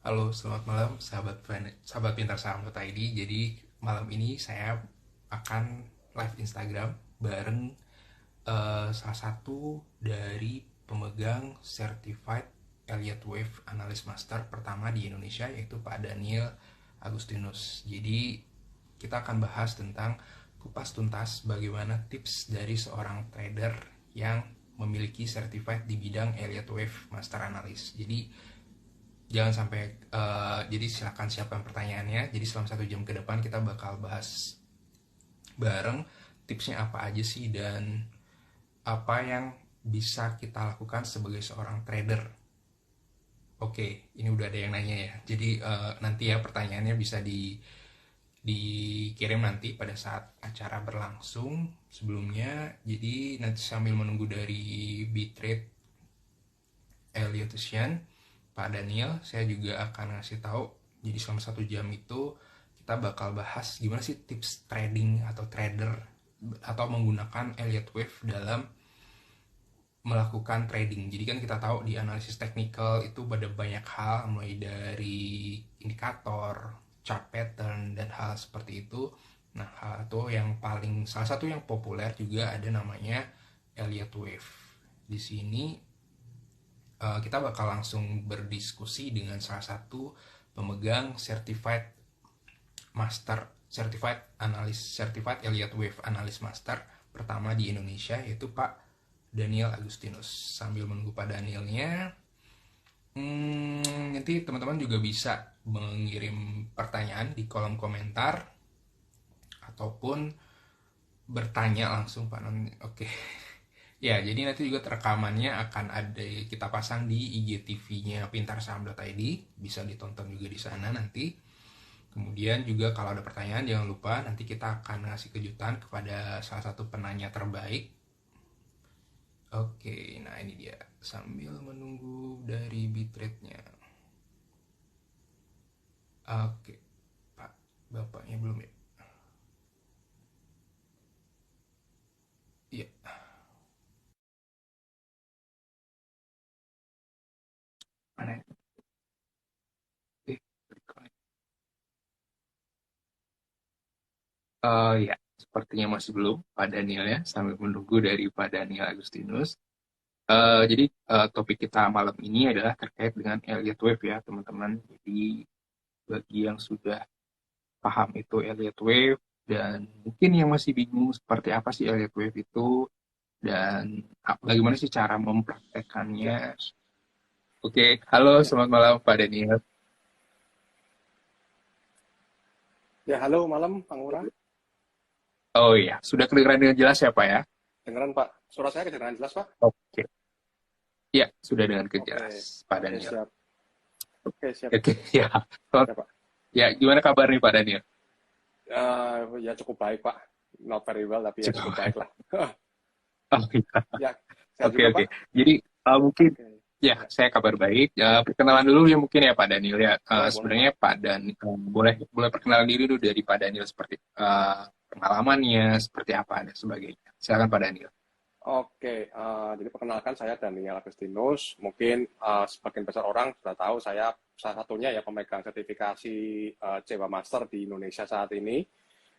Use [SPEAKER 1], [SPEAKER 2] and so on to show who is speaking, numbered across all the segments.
[SPEAKER 1] Halo, selamat malam sahabat pintar saham.id. Jadi malam ini saya akan live Instagram bareng salah satu dari pemegang Certified Elliott Wave Analyst Master pertama di Indonesia, yaitu Pak Daniel Agustinus. Jadi kita akan bahas tentang kupas tuntas bagaimana tips dari seorang trader yang memiliki certified di bidang Elliott Wave Master Analyst. Jadi jangan sampai jadi silakan siapkan pertanyaannya. Jadi selama 1 jam ke depan kita bakal bahas bareng tipsnya apa aja sih dan apa yang bisa kita lakukan sebagai seorang trader. Oke, ini udah ada yang nanya ya. Jadi nanti ya pertanyaannya bisa dikirim nanti pada saat acara berlangsung sebelumnya. Jadi nanti sambil menunggu dari Bitrate Elliottian, Pak Daniel, saya juga akan ngasih tahu. Jadi selama 1 jam itu kita bakal bahas gimana sih tips trading atau trader atau menggunakan Elliott Wave dalam melakukan trading. Jadi kan kita tahu di analisis teknikal itu ada banyak hal, mulai dari indikator, chart pattern, dan hal seperti itu. Nah, hal itu yang salah satu yang populer juga ada namanya Elliott Wave. Di sini kita bakal langsung berdiskusi dengan salah satu pemegang Certified Elliott Wave Analyst Master pertama di Indonesia, yaitu Pak Daniel Agustinus. Sambil menunggu Pak Danielnya, nanti teman-teman juga bisa mengirim pertanyaan di kolom komentar ataupun bertanya langsung Pak. Oke. Ya, jadi nanti juga rekamannya akan ada kita pasang di IGTV-nya pintarsaham.id, bisa ditonton juga di sana nanti. Kemudian juga kalau ada pertanyaan jangan lupa nanti kita akan ngasih kejutan kepada salah satu penanya terbaik. Oke, nah ini dia sambil menunggu dari bitrate-nya. Oke, Pak, Bapaknya belum ya? Iya. Mana ya? Eh, ya, sepertinya masih belum Pak Daniel ya, sambil menunggu dari Pak Daniel Agustinus. Jadi topik kita malam ini adalah terkait dengan Elliott Wave ya teman-teman. Jadi bagi yang sudah paham itu Elliott Wave dan mungkin yang masih bingung seperti apa sih Elliott Wave itu dan bagaimana sih cara mempraktekannya. Oke, halo
[SPEAKER 2] Ya,
[SPEAKER 1] selamat malam Pak Daniel.
[SPEAKER 2] ya halo malam, Pak Ngurah.
[SPEAKER 1] Oh iya, sudah kedengaran dengan jelas ya Pak ya?
[SPEAKER 2] Dengeran Pak, suara saya kedengeran jelas Pak?
[SPEAKER 1] Oke, ya sudah dengan
[SPEAKER 2] Oke,
[SPEAKER 1] jelas Pak
[SPEAKER 2] oke
[SPEAKER 1] Daniel.
[SPEAKER 2] siap. Oke siap,
[SPEAKER 1] Oke, ya.
[SPEAKER 2] ya Pak.
[SPEAKER 1] Ya, gimana kabar nih Pak Daniel?
[SPEAKER 2] Ya cukup baik Pak, not very well tapi ya cukup
[SPEAKER 1] Cukup.
[SPEAKER 2] baik lah.
[SPEAKER 1] Oh iya.
[SPEAKER 2] Ya, saya
[SPEAKER 1] Oke,
[SPEAKER 2] juga
[SPEAKER 1] oke.
[SPEAKER 2] Pak.
[SPEAKER 1] Jadi mungkin
[SPEAKER 2] Oke,
[SPEAKER 1] ya,
[SPEAKER 2] ya,
[SPEAKER 1] saya kabar baik. Perkenalan dulu ya mungkin ya Pak Daniel ya.
[SPEAKER 2] boleh boleh Pak.
[SPEAKER 1] Sebenarnya Pak Dan boleh boleh perkenalan diri dulu dari Pak Daniel seperti pengalamannya, seperti apa dan sebagainya. Silakan Pak Daniel.
[SPEAKER 2] Oke, jadi perkenalkan saya Daniel Agustinus. Mungkin sebagian besar orang sudah tahu saya salah satunya ya pemegang sertifikasi Cewa Master di Indonesia saat ini.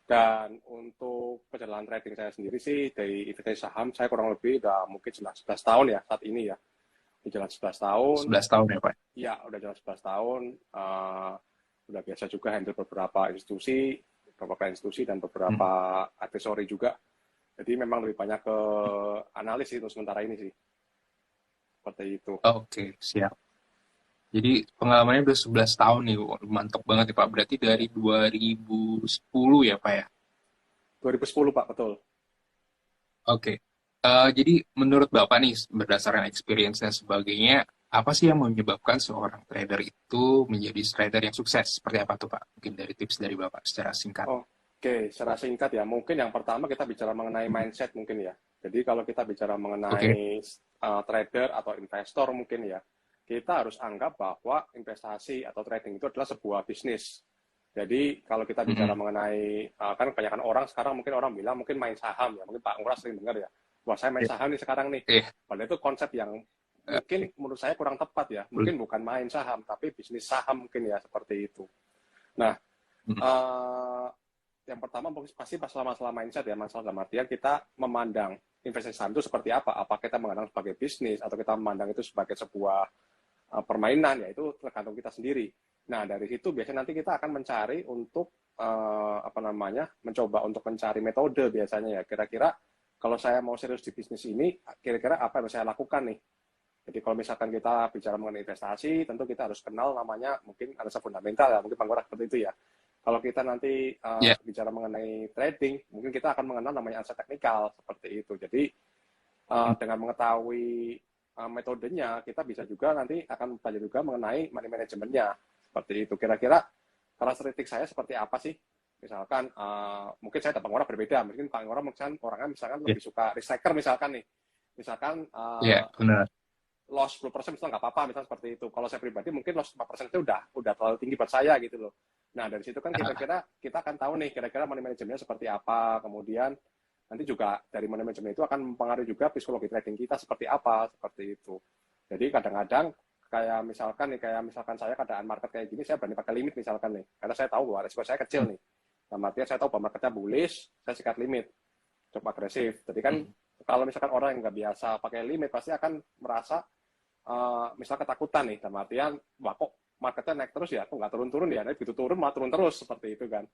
[SPEAKER 2] Dan untuk perjalanan trading saya sendiri sih dari investasi saham saya kurang lebih udah mungkin 11 tahun ya saat ini ya. Udah jalan 11 tahun,
[SPEAKER 1] 11 tahun ya Pak.
[SPEAKER 2] ya udah jalan 11 tahun, udah biasa juga handle beberapa institusi dan
[SPEAKER 1] Hmm.
[SPEAKER 2] beberapa aksesori juga. Jadi memang lebih banyak ke analis itu sementara ini sih. Seperti itu.
[SPEAKER 1] Oke, siap. Jadi pengalamannya udah 11 tahun nih. Wah, mantap banget ya Pak. Berarti dari 2010 ya Pak ya?
[SPEAKER 2] 2010 Pak, betul.
[SPEAKER 1] Oke. Jadi menurut Bapak nih, berdasarkan experience dan sebagainya, apa sih yang menyebabkan seorang trader itu menjadi trader yang sukses? Seperti apa tuh Pak? Mungkin dari tips dari Bapak secara singkat.
[SPEAKER 2] Oke, secara singkat ya, mungkin yang pertama kita bicara mengenai mindset mungkin ya. Jadi kalau kita bicara
[SPEAKER 1] Oke.
[SPEAKER 2] mengenai trader atau investor mungkin ya, kita harus anggap bahwa investasi atau trading itu adalah sebuah bisnis. Jadi kalau kita bicara
[SPEAKER 1] Mm-mm.
[SPEAKER 2] mengenai, kan kebanyakan orang sekarang mungkin orang bilang mungkin main saham ya, mungkin Pak Ngurah sering dengar ya, wah saya main
[SPEAKER 1] Iya.
[SPEAKER 2] saham nih sekarang nih.
[SPEAKER 1] Iya.
[SPEAKER 2] Padahal itu konsep yang mungkin menurut saya kurang tepat ya. Mungkin bukan main saham, tapi bisnis saham mungkin ya, seperti itu. Nah, yang pertama pasti masalah mindset ya, masalah dalam artian kita memandang investasi saham itu seperti apa. Apa kita memandang sebagai bisnis atau kita memandang itu sebagai sebuah permainan, ya itu tergantung kita sendiri. Nah, dari situ biasanya nanti kita akan mencari untuk mencoba untuk mencari metode biasanya ya. Kira-kira kalau saya mau serius di bisnis ini, kira-kira apa yang saya lakukan nih? Jadi kalau misalkan kita bicara mengenai investasi, tentu kita harus kenal namanya, mungkin analisa fundamental ya, mungkin Bang Ngurah seperti itu ya. Kalau kita nanti bicara mengenai trading, mungkin kita akan mengenal namanya analisa teknikal, seperti itu. Jadi dengan mengetahui metodenya, kita bisa juga nanti akan belajar juga mengenai money manajemennya, seperti itu. Kira-kira karakteristik saya seperti apa sih? Misalkan, mungkin saya dan Bang Ngurah berbeda. Mungkin Bang Ngurah orangnya misalkan lebih suka recycle misalkan nih. Misalkan
[SPEAKER 1] benar.
[SPEAKER 2] loss 10% misalnya nggak apa-apa, misalnya seperti itu. Kalau saya pribadi mungkin loss 5% itu udah terlalu tinggi buat saya gitu loh. Nah, dari situ kan kira-kira kita akan tahu nih kira-kira money manajemennya seperti apa. Kemudian nanti juga dari money manajemen itu akan mempengaruhi juga psikologi trading kita seperti apa, seperti itu. Jadi kadang-kadang kayak misalkan saya keadaan market kayak gini, saya berani pakai limit misalkan nih. Karena saya tahu bahwa risiko saya kecil nih. Nah, artinya saya tahu bahwa marketnya bullish, saya sikat limit. Cukup agresif. Jadi kan kalau misalkan orang yang nggak biasa pakai limit, pasti akan merasa misal ketakutan nih, dalam artian, wah kok marketnya naik terus ya, kok nggak turun-turun ya, begitu turun malah turun terus, seperti itu kan.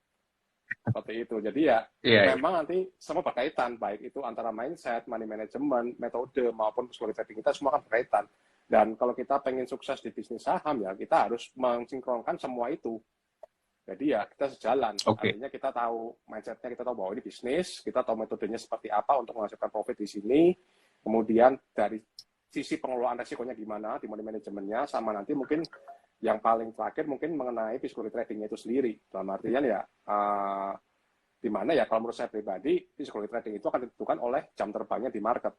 [SPEAKER 2] Seperti itu. Jadi ya, memang nanti semua berkaitan, baik itu antara mindset, money management, metode, maupun psikologi trading kita, semua akan berkaitan. Dan kalau kita pengen sukses di bisnis saham, ya kita harus mensinkronkan semua itu. Jadi ya, kita sejalan. Artinya kita tahu mindsetnya, kita tahu bahwa ini bisnis, kita tahu metodenya seperti apa untuk menghasilkan profit di sini, kemudian dari sisi pengelolaan resikonya gimana, di money manajemennya, sama nanti mungkin yang paling terakhir mungkin mengenai psikologi tradingnya itu sendiri. Dalam artian ya, di mana ya kalau menurut saya pribadi, psikologi trading itu akan ditentukan oleh jam terbangnya di market.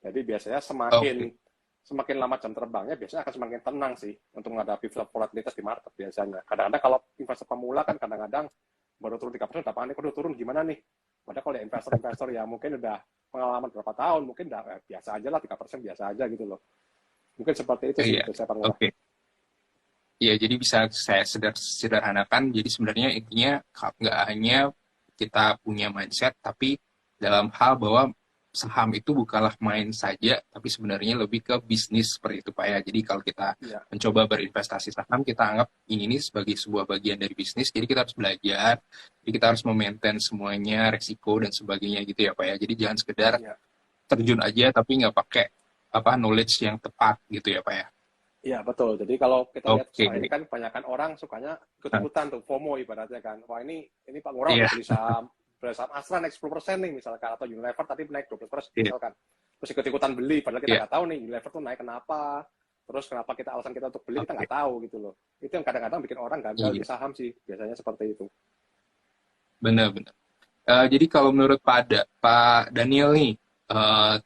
[SPEAKER 2] Jadi biasanya semakin lama jam terbangnya, biasanya akan semakin tenang sih untuk menghadapi volatilitas di market biasanya. Kadang-kadang kalau investor pemula kan kadang-kadang baru turun 3%, udah panik, udah turun gimana nih? Padahal kalau ya investor ya mungkin udah pengalaman berapa tahun, mungkin udah biasa aja lah, 3% biasa aja gitu loh. Mungkin seperti itu sih, saya Ngurah.
[SPEAKER 1] Iya, jadi bisa saya sederhanakan, jadi sebenarnya intinya nggak hanya kita punya mindset, tapi dalam hal bahwa saham itu bukanlah main saja, tapi sebenarnya lebih ke bisnis seperti itu Pak ya. Jadi kalau kita mencoba berinvestasi saham, kita anggap ini sebagai sebuah bagian dari bisnis, jadi kita harus belajar, jadi kita harus memaintain semuanya, resiko dan sebagainya gitu ya Pak ya. Jadi jangan sekedar terjun aja, tapi nggak pakai knowledge yang tepat gitu ya Pak ya.
[SPEAKER 2] Iya, betul. Jadi kalau kita lihat sekarang ini kan kebanyakan orang sukanya ikut-ikutan tuh, FOMO ibaratnya kan. Wah ini Pak Ngurah udah beli saham Astra naik 10% nih misalkan, atau Unilever tadi naik 12% misalkan. Terus ikut-ikutan beli, padahal kita nggak tahu nih Unilever tuh naik kenapa. Terus kenapa alasan kita untuk beli, kita nggak tahu gitu loh. Itu yang kadang-kadang bikin orang gagal di saham sih, biasanya seperti itu.
[SPEAKER 1] Benar-benar. Jadi kalau menurut Pak Daniel nih,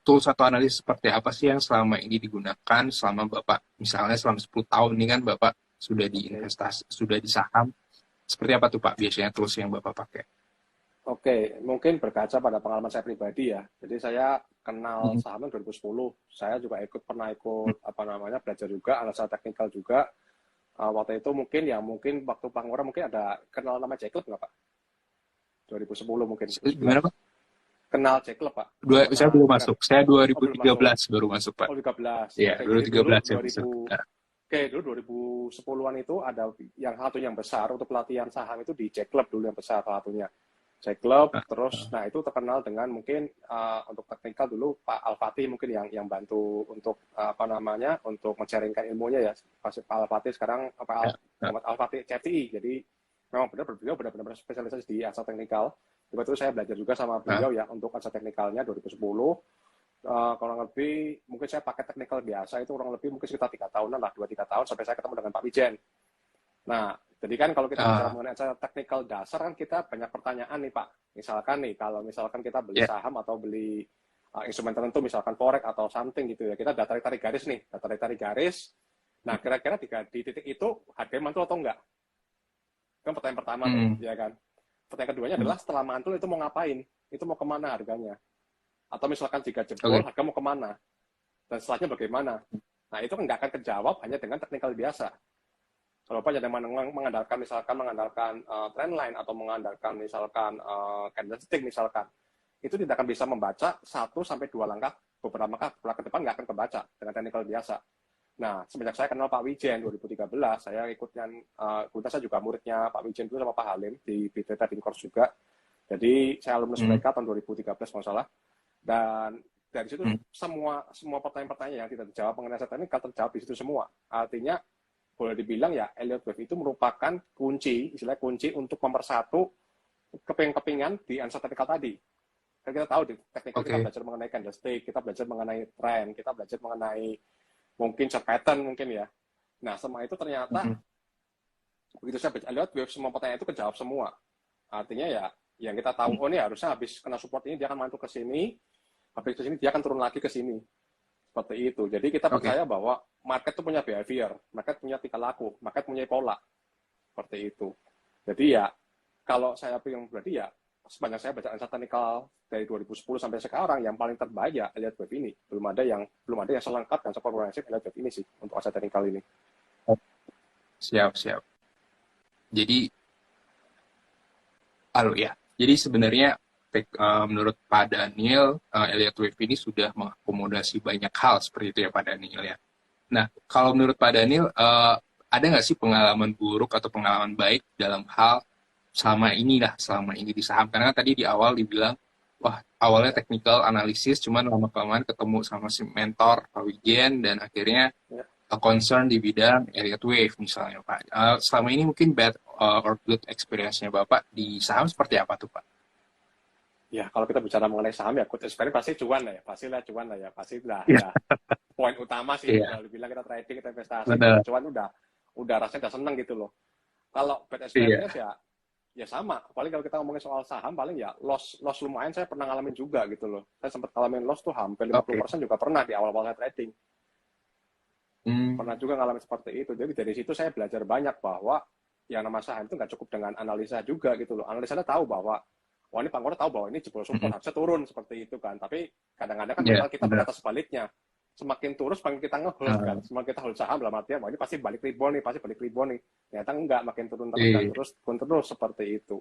[SPEAKER 1] tools atau analisis seperti apa sih yang selama ini digunakan selama Bapak, misalnya selama 10 tahun ini kan Bapak sudah di investasi, sudah di saham, seperti apa tuh Pak biasanya tools yang Bapak pakai?
[SPEAKER 2] Oke, mungkin berkaca pada pengalaman saya pribadi ya. Jadi saya kenal saham 2010. Saya juga pernah ikut belajar juga analisa teknikal juga. Waktu itu mungkin waktu Pak Ngurah mungkin ada kenal nama Jack Club nggak Pak? 2010 mungkin.
[SPEAKER 1] Gimana Pak?
[SPEAKER 2] Kenal Jack Club Pak?
[SPEAKER 1] Saya belum masuk. Saya 2013 baru masuk Pak.
[SPEAKER 2] 2013.
[SPEAKER 1] Iya, 2013 saya masuk.
[SPEAKER 2] Oke, dulu 2010-an itu ada satu yang besar untuk pelatihan saham itu di Jack Club dulu yang besar salah satunya. Jack Club, terus itu terkenal dengan mungkin untuk teknikal dulu Pak Al-Fatih mungkin yang bantu untuk untuk men-sharingkan ilmunya ya. Pak Al-Fatih sekarang Muhammad Al-Fatih CFTI. Jadi memang benar-benar spesialisasi di aset teknikal. Juga itu saya belajar juga sama beliau ya untuk aset teknikalnya 2010. Kurang lebih mungkin saya pakai teknikal biasa itu kurang lebih mungkin sekitar 3 tahunan lah, 2-3 tahun sampai saya ketemu dengan Pak Wijen. Nah, jadi kan kalau kita bicara mengenai teknikal dasar kan kita banyak pertanyaan nih Pak. Misalkan kita beli saham atau beli instrumen tertentu, misalkan forex atau something gitu ya, kita tarik garis nih, tarik garis. Nah, kira-kira di titik itu harganya mantul atau enggak? Kan pertanyaan pertama ya kan. Pertanyaan keduanya adalah setelah mantul itu mau ngapain? Itu mau kemana harganya? Atau misalkan jika jebol, harga mau kemana? Dan setelahnya bagaimana? Nah, itu nggak akan kejawab hanya dengan teknikal biasa. Kalau hanya dengan mengandalkan trendline atau mengandalkan misalkan candlestick misalkan, itu tidak akan bisa membaca 1 sampai 2 langkah, beberapa langkah ke depan nggak akan kebaca dengan teknikal biasa. Nah, semenjak saya kenal Pak Wijen 2013, saya kebetulan saya juga muridnya Pak Wijen dulu sama Pak Halim di BT Trading Course juga. Jadi saya alumnus mereka tahun 2013 kalau salah. Dan dari situ semua pertanyaan-pertanyaan yang tidak terjawab mengenai aset teknikal terjawab di situ semua. Artinya boleh dibilang ya Elliott Wave itu merupakan istilahnya kunci untuk mempersatu keping-kepingan di aset teknikal tadi. Kan kita tahu di teknikal kita belajar mengenai candlestick, kita belajar mengenai trend, kita belajar mengenai mungkin chart pattern mungkin ya. Nah, semua itu ternyata begitu saya baca Elliott Wave, semua pertanyaan itu kejawab semua. Artinya ya yang kita tahu, oh ini harusnya habis kena support ini dia akan mantul ke sini, habis ke sini dia akan turun lagi ke sini. Seperti itu. Jadi kita percaya bahwa market itu punya behavior, market punya tingkah laku, market punya pola. Seperti itu. Jadi ya kalau saya bilang berarti ya sepanjang saya baca aset teknikal dari 2010 sampai sekarang yang paling terbaik ya Elliott Wave ini. Belum ada yang selengkap dan sekomprehensif Elliott Wave ini sih untuk aset teknikal ini.
[SPEAKER 1] Siap. Jadi Jadi sebenarnya menurut Pak Daniel, Elliott Wave ini sudah mengakomodasi banyak hal seperti itu ya Pak Daniel ya. Nah, kalau menurut Pak Daniel, ada nggak sih pengalaman buruk atau pengalaman baik dalam hal selama ini di saham? Karena tadi di awal dibilang, wah awalnya technical analysis, cuman lama-kelamaan ketemu sama si mentor Pak Wijen, dan akhirnya concern di bidang Elliott Wave misalnya Pak. Selama ini mungkin bad or good experience-nya Bapak di saham seperti apa tuh Pak?
[SPEAKER 2] Ya, kalau kita bicara mengenai saham ya, good experience pasti cuan lah ya. Ya. Poin utama sih, kalau dibilang kita trading, kita investasi, cuan udah rasanya udah seneng gitu loh. Kalau bad experience ya sama. Paling kalau kita ngomongin soal saham, paling ya loss lumayan saya pernah ngalamin juga gitu loh. Saya sempat ngalamin loss tuh hampir 50% juga pernah di awal-awal saya trading. Pernah juga ngalamin seperti itu. Jadi dari situ saya belajar banyak bahwa yang nama saham itu nggak cukup dengan analisa juga gitu loh. Analisanya tahu bahwa wah ini Pak Ngor tahu bahwa ini jebol support harusnya turun seperti itu kan. Tapi kadang-kadang kan kita berkata sebaliknya. Semakin turun semakin kita nge-hold kan. Semakin kita hold saham dalam artian wah ini pasti balik rebound nih. Ternyata enggak, makin turun terus seperti itu.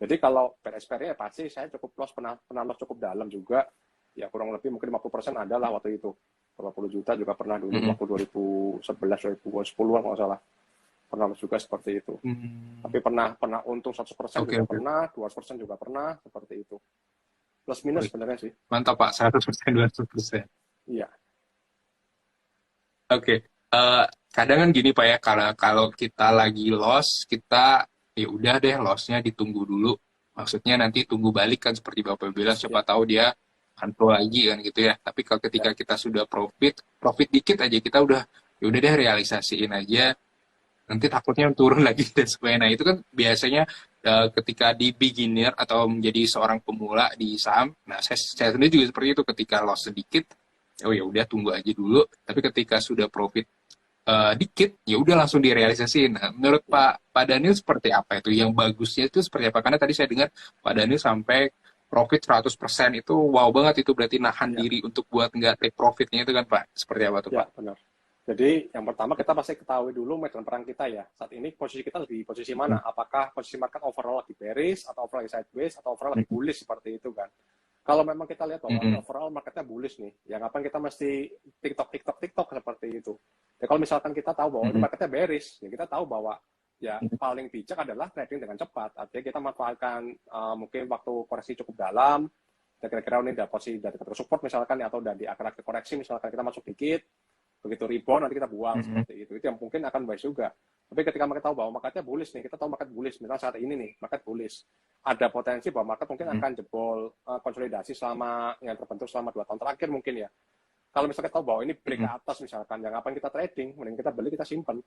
[SPEAKER 2] Jadi kalau bad experience pasti saya cukup loss, pernah loss cukup dalam juga. Ya kurang lebih mungkin 50% adalah waktu itu. Berapa puluh juta juga pernah dulu waktu 2011 2010 kalau salah. Pernah juga seperti itu. Tapi pernah untung 100% juga pernah, 200% juga pernah, seperti itu. Plus minus sebenarnya sih.
[SPEAKER 1] Mantap Pak, 100%, 200%.
[SPEAKER 2] Iya.
[SPEAKER 1] Oke. Kadang kan gini Pak ya, kalau kita lagi loss, kita ya udah deh loss-nya ditunggu dulu. Maksudnya nanti tunggu balik kan seperti Bapak bilang, siapa tahu dia akan flow lagi kan gitu ya. Tapi kalau ketika kita sudah profit dikit aja kita udah deh realisasiin aja. Nanti takutnya turun lagi dan sebagainya. Nah itu kan biasanya ketika di beginner atau menjadi seorang pemula di saham, nah saya sendiri juga seperti itu. Ketika loss sedikit, oh ya udah tunggu aja dulu. Tapi ketika sudah profit dikit, ya udah langsung direalisasiin. Nah, menurut Pak Daniel seperti apa itu? Yang bagusnya itu seperti apa? Karena tadi saya dengar Pak Daniel sampai profit 100% itu wow banget, itu berarti nahan diri untuk buat nggak take profitnya itu kan Pak? Seperti apa tuh Pak?
[SPEAKER 2] Ya, benar. Jadi yang pertama kita pasti ketahui dulu medan perang kita ya. Saat ini posisi kita di posisi mana? Apakah posisi market overall lagi bearish, atau overall lagi sideways, atau overall lagi bullish seperti itu kan. Kalau memang kita lihat bahwa overall marketnya bullish nih, ya ngapain kita mesti TikTok seperti itu. Ya kalau misalkan kita tahu bahwa marketnya bearish, ya kita tahu bahwa ya paling bijak adalah trading dengan cepat. Artinya kita manfaatkan mungkin waktu koreksi cukup dalam, dan kira-kira ini dari posisi dari support misalkan, atau dari akar-akar koreksi misalkan kita masuk dikit, begitu rebound nanti kita buang seperti itu yang mungkin akan baik juga. Tapi ketika kita tahu bahwa marketnya bullish nih, kita tahu market bullish, misalnya saat ini nih market bullish, ada potensi bahwa market mungkin akan jebol konsolidasi yang terbentuk selama 2 tahun terakhir mungkin ya. Kalau misalnya kita tahu bahwa ini break ke atas misalkan, yang apa kita trading, mending kita beli, kita simpan.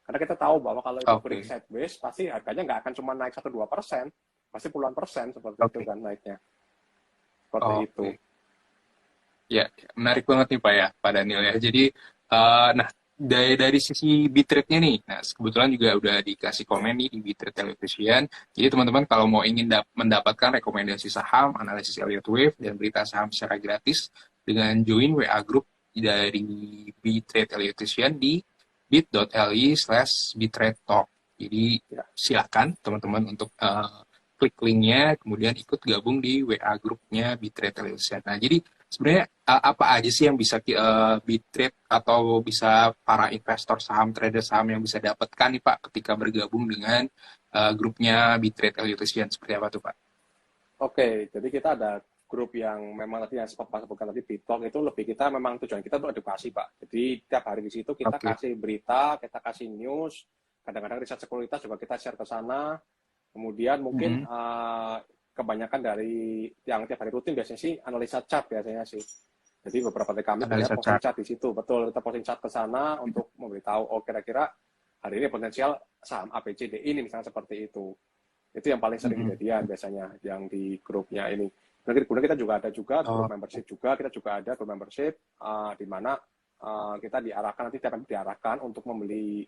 [SPEAKER 2] Karena kita tahu bahwa kalau itu break sideways, pasti harganya nggak akan cuma naik 1-2%, pasti puluhan persen seperti itu kan naiknya. Seperti itu.
[SPEAKER 1] Ya, menarik banget nih Pak ya, Pak Daniel ya. Jadi, nah dari sisi Bitrate-nya nih, nah kebetulan juga udah dikasih komen nih di Bitrate Television. Jadi teman-teman kalau mau ingin mendapatkan rekomendasi saham, analisis Elliott Wave, dan berita saham secara gratis dengan join WA Group dari Bitrade Electrician di bit.ly/bitrate talk. Jadi
[SPEAKER 2] Ya.
[SPEAKER 1] silakan teman-teman untuk klik linknya, kemudian ikut gabung di WA grupnya Bitrate Electrician. Nah, jadi sebenarnya apa aja sih yang bisa Bitrate atau bisa para investor saham, trader saham yang bisa dapatkan nih Pak ketika bergabung dengan grupnya Bitrate Electrician, seperti apa tuh Pak?
[SPEAKER 2] Oke, jadi kita ada grup yang memang tadi yang sempat Pak sebutkan tadi Bitalk itu lebih kita memang tujuan kita untuk edukasi Pak. Jadi tiap hari di situ kita
[SPEAKER 1] Oke.
[SPEAKER 2] kasih berita, kita kasih news, kadang-kadang riset sekuritas juga kita share ke sana. Kemudian mungkin kebanyakan dari yang tiap hari rutin biasanya sih analisa chart biasanya sih. Jadi beberapa dari kami punya
[SPEAKER 1] Analisa
[SPEAKER 2] posting
[SPEAKER 1] chart.
[SPEAKER 2] chart di situ, betul kita posting chart ke sana untuk memberitahu oh kira-kira hari ini potensial saham ABCD ini misalnya seperti itu. Itu yang paling sering kejadian biasanya yang di grupnya ini. Nanti kemudian kita juga ada grup membership juga, kita juga ada grup membership di mana kita diarahkan nanti akan diarahkan untuk membeli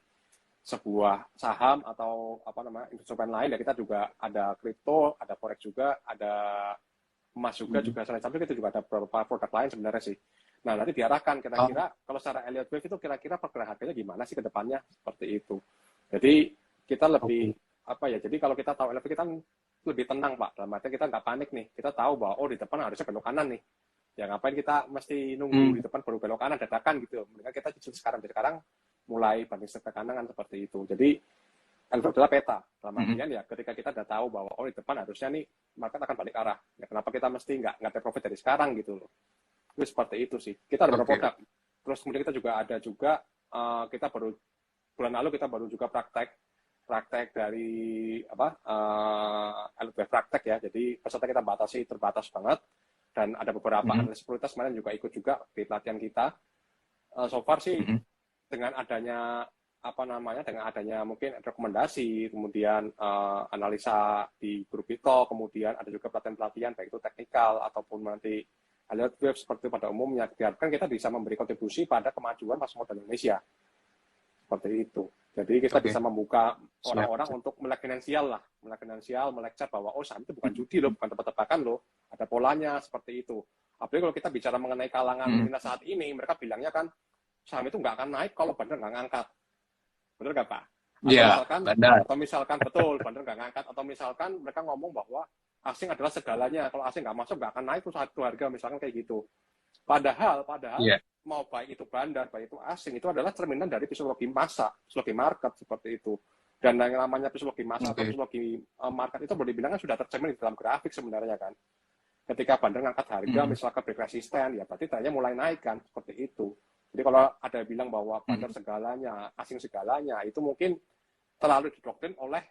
[SPEAKER 2] sebuah saham atau apa namanya instrumen lain. Dan kita juga ada kripto, ada forex juga, ada emas juga selain sampai kita juga ada beberapa produk lain sebenarnya sih. Nah nanti diarahkan kira-kira kalau secara Elliott Wave itu kira-kira pergerakan harganya gimana sih ke depannya seperti itu. Jadi kita lebih apa ya? Jadi kalau kita tahu Elliott Wave kita lebih tenang Pak. Dalam artinya kita nggak panik nih. Kita tahu bahwa oh di depan harusnya belok kanan nih. Ya ngapain kita mesti nunggu di depan baru belok kanan dadakan gitu. Mendingan kita sekarang mulai banding setir kanan kan seperti itu. Jadi Elliott adalah peta. Dalam artian ya ketika kita udah tahu bahwa oh di depan harusnya nih market akan balik arah. Ya, kenapa kita mesti nggak take profit dari sekarang gitu loh. Itu seperti itu sih. Kita ada beberapa produk. Terus kemudian kita juga ada kita baru bulan lalu kita baru juga praktek dari LB praktek ya. Jadi peserta kita terbatas banget dan ada beberapa analis sekuritas kemarin juga ikut juga di pelatihan kita. So far sih dengan adanya mungkin rekomendasi, kemudian analisa di grup itu, kemudian ada juga pelatihan baik itu teknikal ataupun nanti Elliott Wave seperti pada umumnya, diharapkan kita bisa memberi kontribusi pada kemajuan pasar modal Indonesia. Seperti itu. Jadi kita bisa membuka orang-orang untuk melek finansial, melek chart bahwa oh saham itu bukan judi loh, bukan tebak-tebakan loh, ada polanya seperti itu. Apalagi kalau kita bicara mengenai kalangan milenial saat ini, mereka bilangnya kan saham itu nggak akan naik kalau bandar nggak ngangkat. Benar nggak Pak? Atau misalkan betul, bandar nggak ngangkat, atau misalkan mereka ngomong bahwa asing adalah segalanya. Kalau asing nggak masuk, nggak akan naik tuh satu harga, misalkan kayak gitu. Padahal mau baik itu bandar, baik itu asing, itu adalah cerminan dari psikologi massa, psikologi market seperti itu. Dan yang namanya psikologi massa atau psikologi market itu boleh dibilang sudah tercermin di dalam grafik sebenarnya kan. Ketika bandar ngangkat harga, misalkan break resisten, ya berarti trennya mulai naik kan, seperti itu. Jadi kalau ada bilang bahwa bandar segalanya, asing segalanya, itu mungkin terlalu didoktrin oleh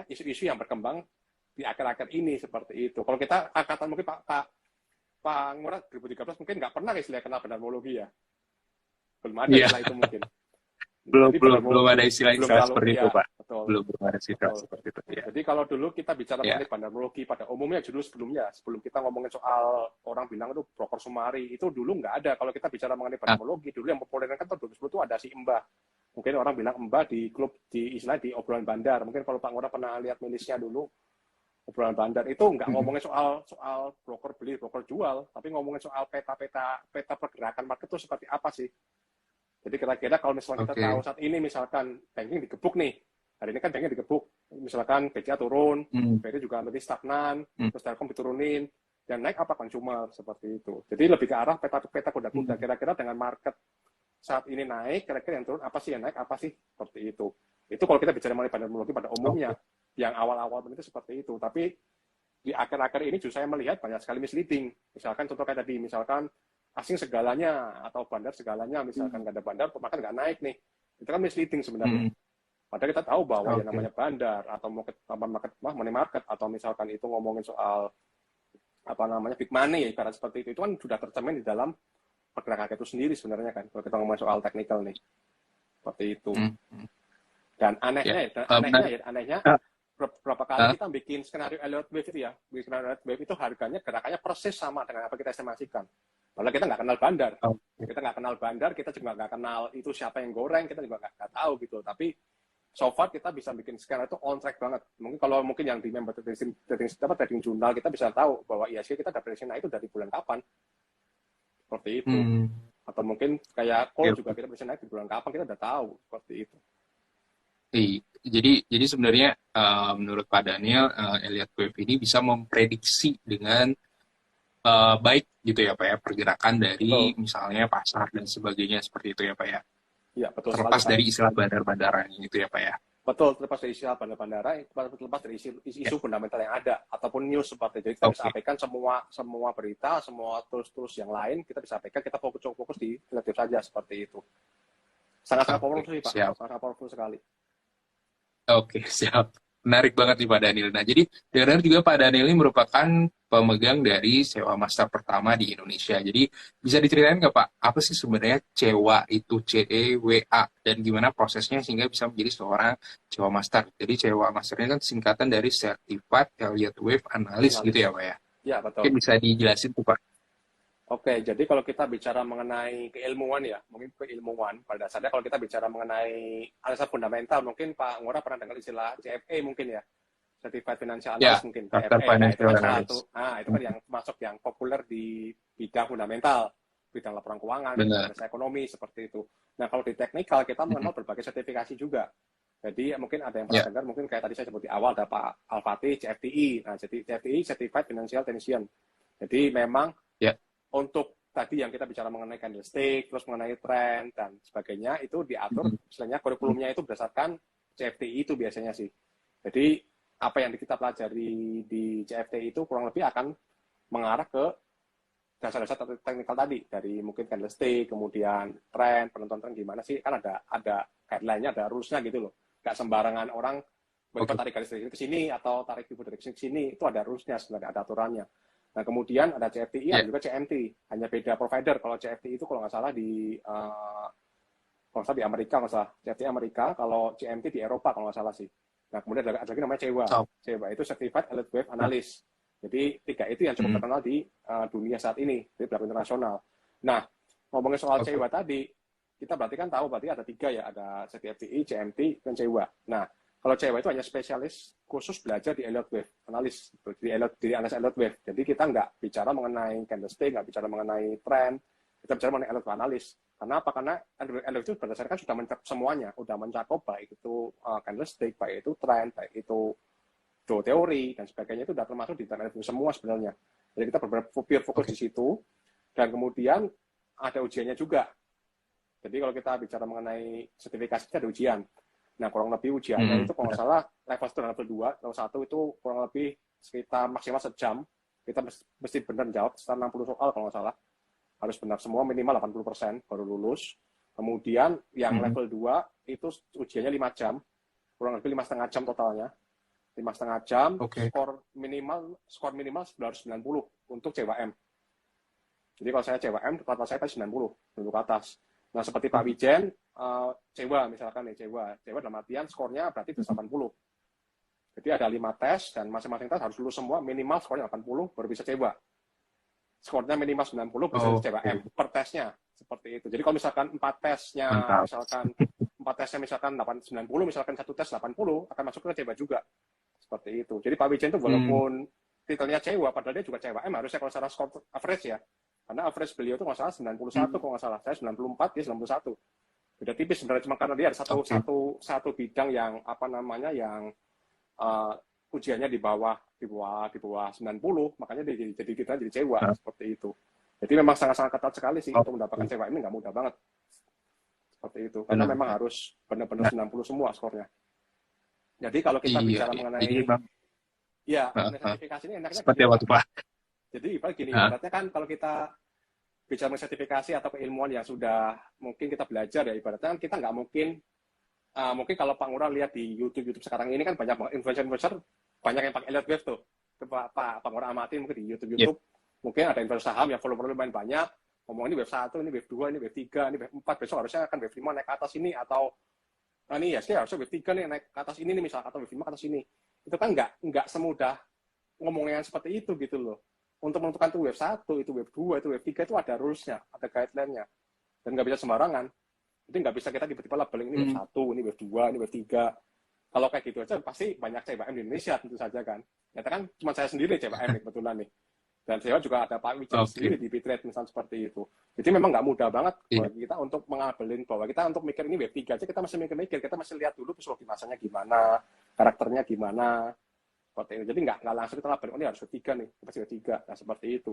[SPEAKER 2] isu-isu yang berkembang di akhir-akhir ini seperti itu. Kalau kita angkatan mungkin Pak Ngurah 2013 mungkin nggak pernah istilah kenal bandarmologi ya. Belum ada istilah itu mungkin.
[SPEAKER 1] Belum ada istilah seperti itu Pak.
[SPEAKER 2] Betul.
[SPEAKER 1] Belum ada istilah seperti itu. Ya.
[SPEAKER 2] Jadi kalau dulu kita bicara mengenai bandarmologi pada umumnya sebelum kita ngomongin soal orang bilang itu broker sumari, itu dulu nggak ada. Kalau kita bicara mengenai bandarmologi, dulu yang populer kan tahun 2010 itu ada si Mbah. Mungkin orang bilang Mbah di klub di obrolan bandar. Mungkin kalau Pak Ngurah pernah lihat milisnya dulu, obrolan bandar itu nggak ngomongin soal broker beli, broker jual, tapi ngomongin soal peta pergerakan market itu seperti apa sih. Jadi kira-kira kalau misalnya kita tahu saat ini misalkan banking digebuk nih, hari ini kan banking digebuk, misalkan BCA turun, BRI juga nanti stagnan, terus Telkom diturunin, dan naik apa consumer seperti itu. Jadi lebih ke arah peta kuda-kuda, kira-kira dengan market saat ini naik, kira-kira yang turun apa sih, yang naik apa sih, seperti itu. Itu kalau kita bicara mengenai bandarmologi pada umumnya. Yang awal-awal itu seperti itu, tapi di akhir-akhir ini justru saya melihat banyak sekali misleading. Misalkan contoh kayak tadi, misalkan asing segalanya atau bandar segalanya, misalkan nggak ada bandar, maka nggak naik nih. Itu kan misleading sebenarnya. Padahal kita tahu bahwa yang namanya bandar atau money market atau misalkan itu ngomongin soal big money ya ibarat seperti itu kan sudah tercermin di dalam pergerakan itu sendiri sebenarnya kan. Kalau kita ngomongin soal teknikal nih, seperti itu. Dan anehnya berapa kali kita bikin skenario Elliott Wave itu ya, bikin skenario Elliott Wave itu harganya gerakannya persis sama dengan apa kita estimasikan. Padahal kita nggak kenal bandar, kita juga nggak kenal itu siapa yang goreng, kita juga nggak tahu gitu. Tapi so far kita bisa bikin skenario itu on track banget. Mungkin yang di member trading journal kita bisa tahu bahwa ISG kita ada prediksi naik itu dari bulan kapan. seperti itu.
[SPEAKER 1] Hmm.
[SPEAKER 2] Atau mungkin kayak call
[SPEAKER 1] Oke.
[SPEAKER 2] juga kita bisa naik di bulan kapan kita udah tahu seperti itu.
[SPEAKER 1] Jadi sebenarnya menurut Pak Daniel, Elliott Wave ini bisa memprediksi dengan baik gitu ya Pak ya, pergerakan dari
[SPEAKER 2] Betul,
[SPEAKER 1] misalnya pasar dan sebagainya seperti itu ya Pak ya.
[SPEAKER 2] iya betul sekali
[SPEAKER 1] Terlepas
[SPEAKER 2] Pak.
[SPEAKER 1] dari istilah bandar-bandaran gitu ya Pak ya.
[SPEAKER 2] Betul, terlepas dari isu bandara-bandara, terlepas dari
[SPEAKER 1] Ya,
[SPEAKER 2] isu fundamental yang ada ataupun news seperti itu. Jadi kita bisa
[SPEAKER 1] oke.
[SPEAKER 2] sampaikan semua berita, semua tools yang lain kita bisa sampaikan. Kita fokus di relatif saja seperti itu. Sangat-sangat
[SPEAKER 1] Oke,
[SPEAKER 2] powerful sih Pak,
[SPEAKER 1] siap.
[SPEAKER 2] sangat powerful sekali.
[SPEAKER 1] Oke, siap. Menarik banget nih Pak Daniel. Nah, jadi dengar juga Pak Daniel ini merupakan pemegang dari sewa master pertama di Indonesia. Jadi bisa diceritain nggak Pak, apa sih sebenarnya sewa itu CEWA dan gimana prosesnya sehingga bisa menjadi seorang sewa master. Jadi sewa master ini kan singkatan dari Certified Elliott Wave Analyst gitu ya
[SPEAKER 2] Analis.
[SPEAKER 1] Pak ya.
[SPEAKER 2] Ya,
[SPEAKER 1] Mungkin
[SPEAKER 2] betul.
[SPEAKER 1] bisa dijelasin tuh Pak.
[SPEAKER 2] Oke, jadi kalau kita bicara mengenai keilmuan ya, mungkin keilmuan, pada dasarnya kalau kita bicara mengenai analisa fundamental, mungkin Pak Ngurah pernah dengar istilah CFA mungkin ya, Certified Financial
[SPEAKER 1] Ya,
[SPEAKER 2] Analyst mungkin,
[SPEAKER 1] Charter
[SPEAKER 2] CFA. Nah, itu
[SPEAKER 1] Financial
[SPEAKER 2] kan
[SPEAKER 1] Analyst.
[SPEAKER 2] itu kan yang masuk yang populer di bidang fundamental, bidang laporan keuangan, bidang
[SPEAKER 1] Benar.
[SPEAKER 2] analisa ekonomi, seperti itu. Nah, kalau di teknikal, kita
[SPEAKER 1] Mhm.
[SPEAKER 2] mengenal berbagai sertifikasi juga. Jadi mungkin ada yang pernah
[SPEAKER 1] Ya,
[SPEAKER 2] dengar, mungkin kayak tadi saya sebut di awal, ada Pak Al-Fatih, CFTI. Nah, jadi CFTI, Certified Financial Technician. Jadi memang
[SPEAKER 1] ya.
[SPEAKER 2] untuk tadi yang kita bicara mengenai candlestick, terus mengenai tren dan sebagainya, itu diatur,
[SPEAKER 1] Mhm.
[SPEAKER 2] istilahnya kurikulumnya itu berdasarkan CFTI itu biasanya sih. Jadi apa yang kita pelajari di CFTI itu kurang lebih akan mengarah ke dasar-dasar teknikal tadi, dari mungkin candlestick, kemudian tren, penentuan tren gimana sih, kan ada guideline-nya, ada rules-nya gitu loh. Gak sembarangan orang
[SPEAKER 1] Oke.
[SPEAKER 2] tarik garis dari sini ke sini atau tarik pivot dari sini ke sini, itu ada rules-nya sebenarnya, ada aturannya. Nah, kemudian ada CFTI, ada
[SPEAKER 1] Ya.
[SPEAKER 2] juga CMT. Hanya beda provider. Kalau CFTI itu kalau nggak salah kalau nggak salah di Amerika, nggak salah. CFTI Amerika, kalau CMT di Eropa kalau nggak salah sih. Nah, kemudian ada lagi namanya CEWA.
[SPEAKER 1] Oh.
[SPEAKER 2] CEWA itu Certified Elliott Wave
[SPEAKER 1] Nah.
[SPEAKER 2] Analyst. Jadi, tiga itu yang cukup
[SPEAKER 1] Mhm.
[SPEAKER 2] terkenal di dunia saat ini, di pelaku internasional. Nah, ngomongin soal
[SPEAKER 1] Oke.
[SPEAKER 2] CEWA tadi, kita berarti kan tahu berarti ada tiga ya, ada CFTI, CMT, dan CEWA. Nah, kalau CEWA itu hanya spesialis khusus belajar di Elliott Wave analis, di analis Elliott Wave. Jadi kita nggak bicara mengenai candlestick, nggak bicara mengenai tren, kita bicara mengenai Elliott Wave analis. Karena apa? Karena Elliott itu berdasarkan sudah mencakup semuanya, sudah mencakup baik itu candlestick, baik itu tren, baik itu teori dan sebagainya, itu sudah termasuk di dalam Elliott Wave semua sebenarnya. Jadi kita pure fokus
[SPEAKER 1] Oke.
[SPEAKER 2] di situ, dan kemudian ada ujiannya juga. Jadi kalau kita bicara mengenai sertifikasi, kita ada ujian. Nah, kurang lebih ujiannya itu kalau nggak salah level 1 dan level 2, level 1 itu kurang lebih sekitar maksimal sejam. Kita mesti benar jawab sekitar 60 soal kalau nggak salah. Harus benar semua, minimal 80% baru lulus. Kemudian yang level 2 itu ujiannya 5 jam, kurang lebih 5,5 jam totalnya. 5,5 jam,
[SPEAKER 1] Oke.
[SPEAKER 2] skor minimal 990 untuk CWM. Jadi kalau saya CWM, rata saya tadi 90 untuk ke atas. Nah, seperti Pak Wijen, CEWA misalkan nih, CEWA dalam artian skornya berarti 80. Jadi ada 5 tes, dan masing-masing tes harus lulus semua, minimal skornya 80, baru bisa CEWA. Skornya minimal 90, bisa
[SPEAKER 1] Oh,
[SPEAKER 2] CWM per tesnya. Seperti itu. Jadi kalau misalkan 4 tesnya,
[SPEAKER 1] mantap.
[SPEAKER 2] misalkan 90, misalkan satu tes 80, akan masuk ke CEWA juga. Seperti itu. Jadi Pak Wijen itu walaupun titelnya CEWA, padahal dia juga CWM, harusnya kalau secara skor average ya. Karena average beliau itu nggak salah 91 kalau nggak salah. Saya 94, dia 91. Beda tipis sebenarnya, cuma karena dia ada
[SPEAKER 1] Oke.
[SPEAKER 2] satu bidang yang yang ujiannya di bawah 90, makanya jadi kita jadi CEWA
[SPEAKER 1] Nah,
[SPEAKER 2] seperti itu. Jadi memang sangat-sangat ketat sekali sih untuk mendapatkan
[SPEAKER 1] oke.
[SPEAKER 2] CEWA ini, nggak mudah banget seperti itu. Karena
[SPEAKER 1] Benar.
[SPEAKER 2] memang harus benar-benar
[SPEAKER 1] Nah,
[SPEAKER 2] 90 semua skornya. Jadi kalau kita
[SPEAKER 1] iya,
[SPEAKER 2] bicara
[SPEAKER 1] iya. Jadi
[SPEAKER 2] mengenai
[SPEAKER 1] Bang,
[SPEAKER 2] sertifikasi ini enaknya
[SPEAKER 1] seperti
[SPEAKER 2] gini
[SPEAKER 1] apa
[SPEAKER 2] Pak.
[SPEAKER 1] tuh Pak?
[SPEAKER 2] Jadi ibarat gini,
[SPEAKER 1] Nah,
[SPEAKER 2] ibaratnya kan kalau kita bicara mengenai sertifikasi atau keilmuan yang sudah mungkin kita belajar ya, ibaratnya kan kita nggak mungkin mungkin kalau Pak Ngurah lihat di YouTube sekarang ini kan banyak influencer banyak yang pakai Elliott Wave tuh. Pak Ngurah amatin mungkin di
[SPEAKER 1] ya.
[SPEAKER 2] YouTube mungkin ada investor saham yang follower lumayan banyak, ngomong ini wave 1, ini wave 2, ini wave 3, ini wave 4, besok harusnya akan wave 5 naik ke atas ini, atau ini ya sih harusnya wave 3 nih naik ke atas ini nih misalnya, atau wave 5 ke atas ini. Itu kan nggak semudah ngomongnya seperti itu gitu loh. Untuk menentukan itu wave 1, itu wave 2, itu wave 3, itu ada rules-nya, ada guideline-nya. Dan nggak bisa sembarangan. Jadi nggak bisa kita tiba-tiba labeling ini wave 1, ini wave 2, ini wave 3. Kalau kayak gitu aja pasti banyak CWM di Indonesia tentu saja kan. Nyata kan cuma saya sendiri CWM nih kebetulan nih. Dan saya juga ada Pak Wijaya
[SPEAKER 1] Oke.
[SPEAKER 2] sendiri di Bitrate misalnya seperti itu. Jadi memang nggak mudah banget
[SPEAKER 1] Iya.
[SPEAKER 2] bagi kita untuk mengabelin bahwa kita untuk mikir ini Web3 aja kita masih mikir-mikir, kita masih lihat dulu psikologi masanya gimana, karakternya gimana, seperti itu. Jadi nggak langsung kita labelin, oh ini harus Web3 nih, pasti Web3. Nah seperti itu.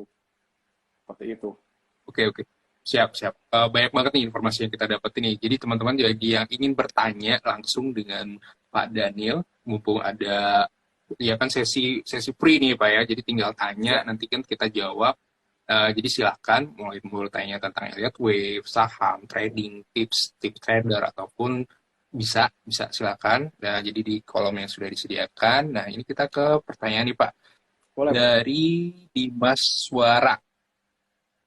[SPEAKER 2] Seperti itu.
[SPEAKER 1] Oke. Siap. Banyak banget nih informasi yang kita dapat ini. Jadi teman-teman bagi yang ingin bertanya langsung dengan Pak Daniel, mumpung ada ya kan sesi free nih Pak ya. Jadi tinggal tanya,
[SPEAKER 2] Ya.
[SPEAKER 1] nanti kan kita jawab. Jadi silakan mulai tanya tentang Elliott Wave, saham, trading, tips trader ataupun bisa silakan. Nah, jadi di kolom yang sudah disediakan. Nah, ini kita ke pertanyaan nih Pak.
[SPEAKER 2] Boleh, Pak.
[SPEAKER 1] Dari Dimas Suara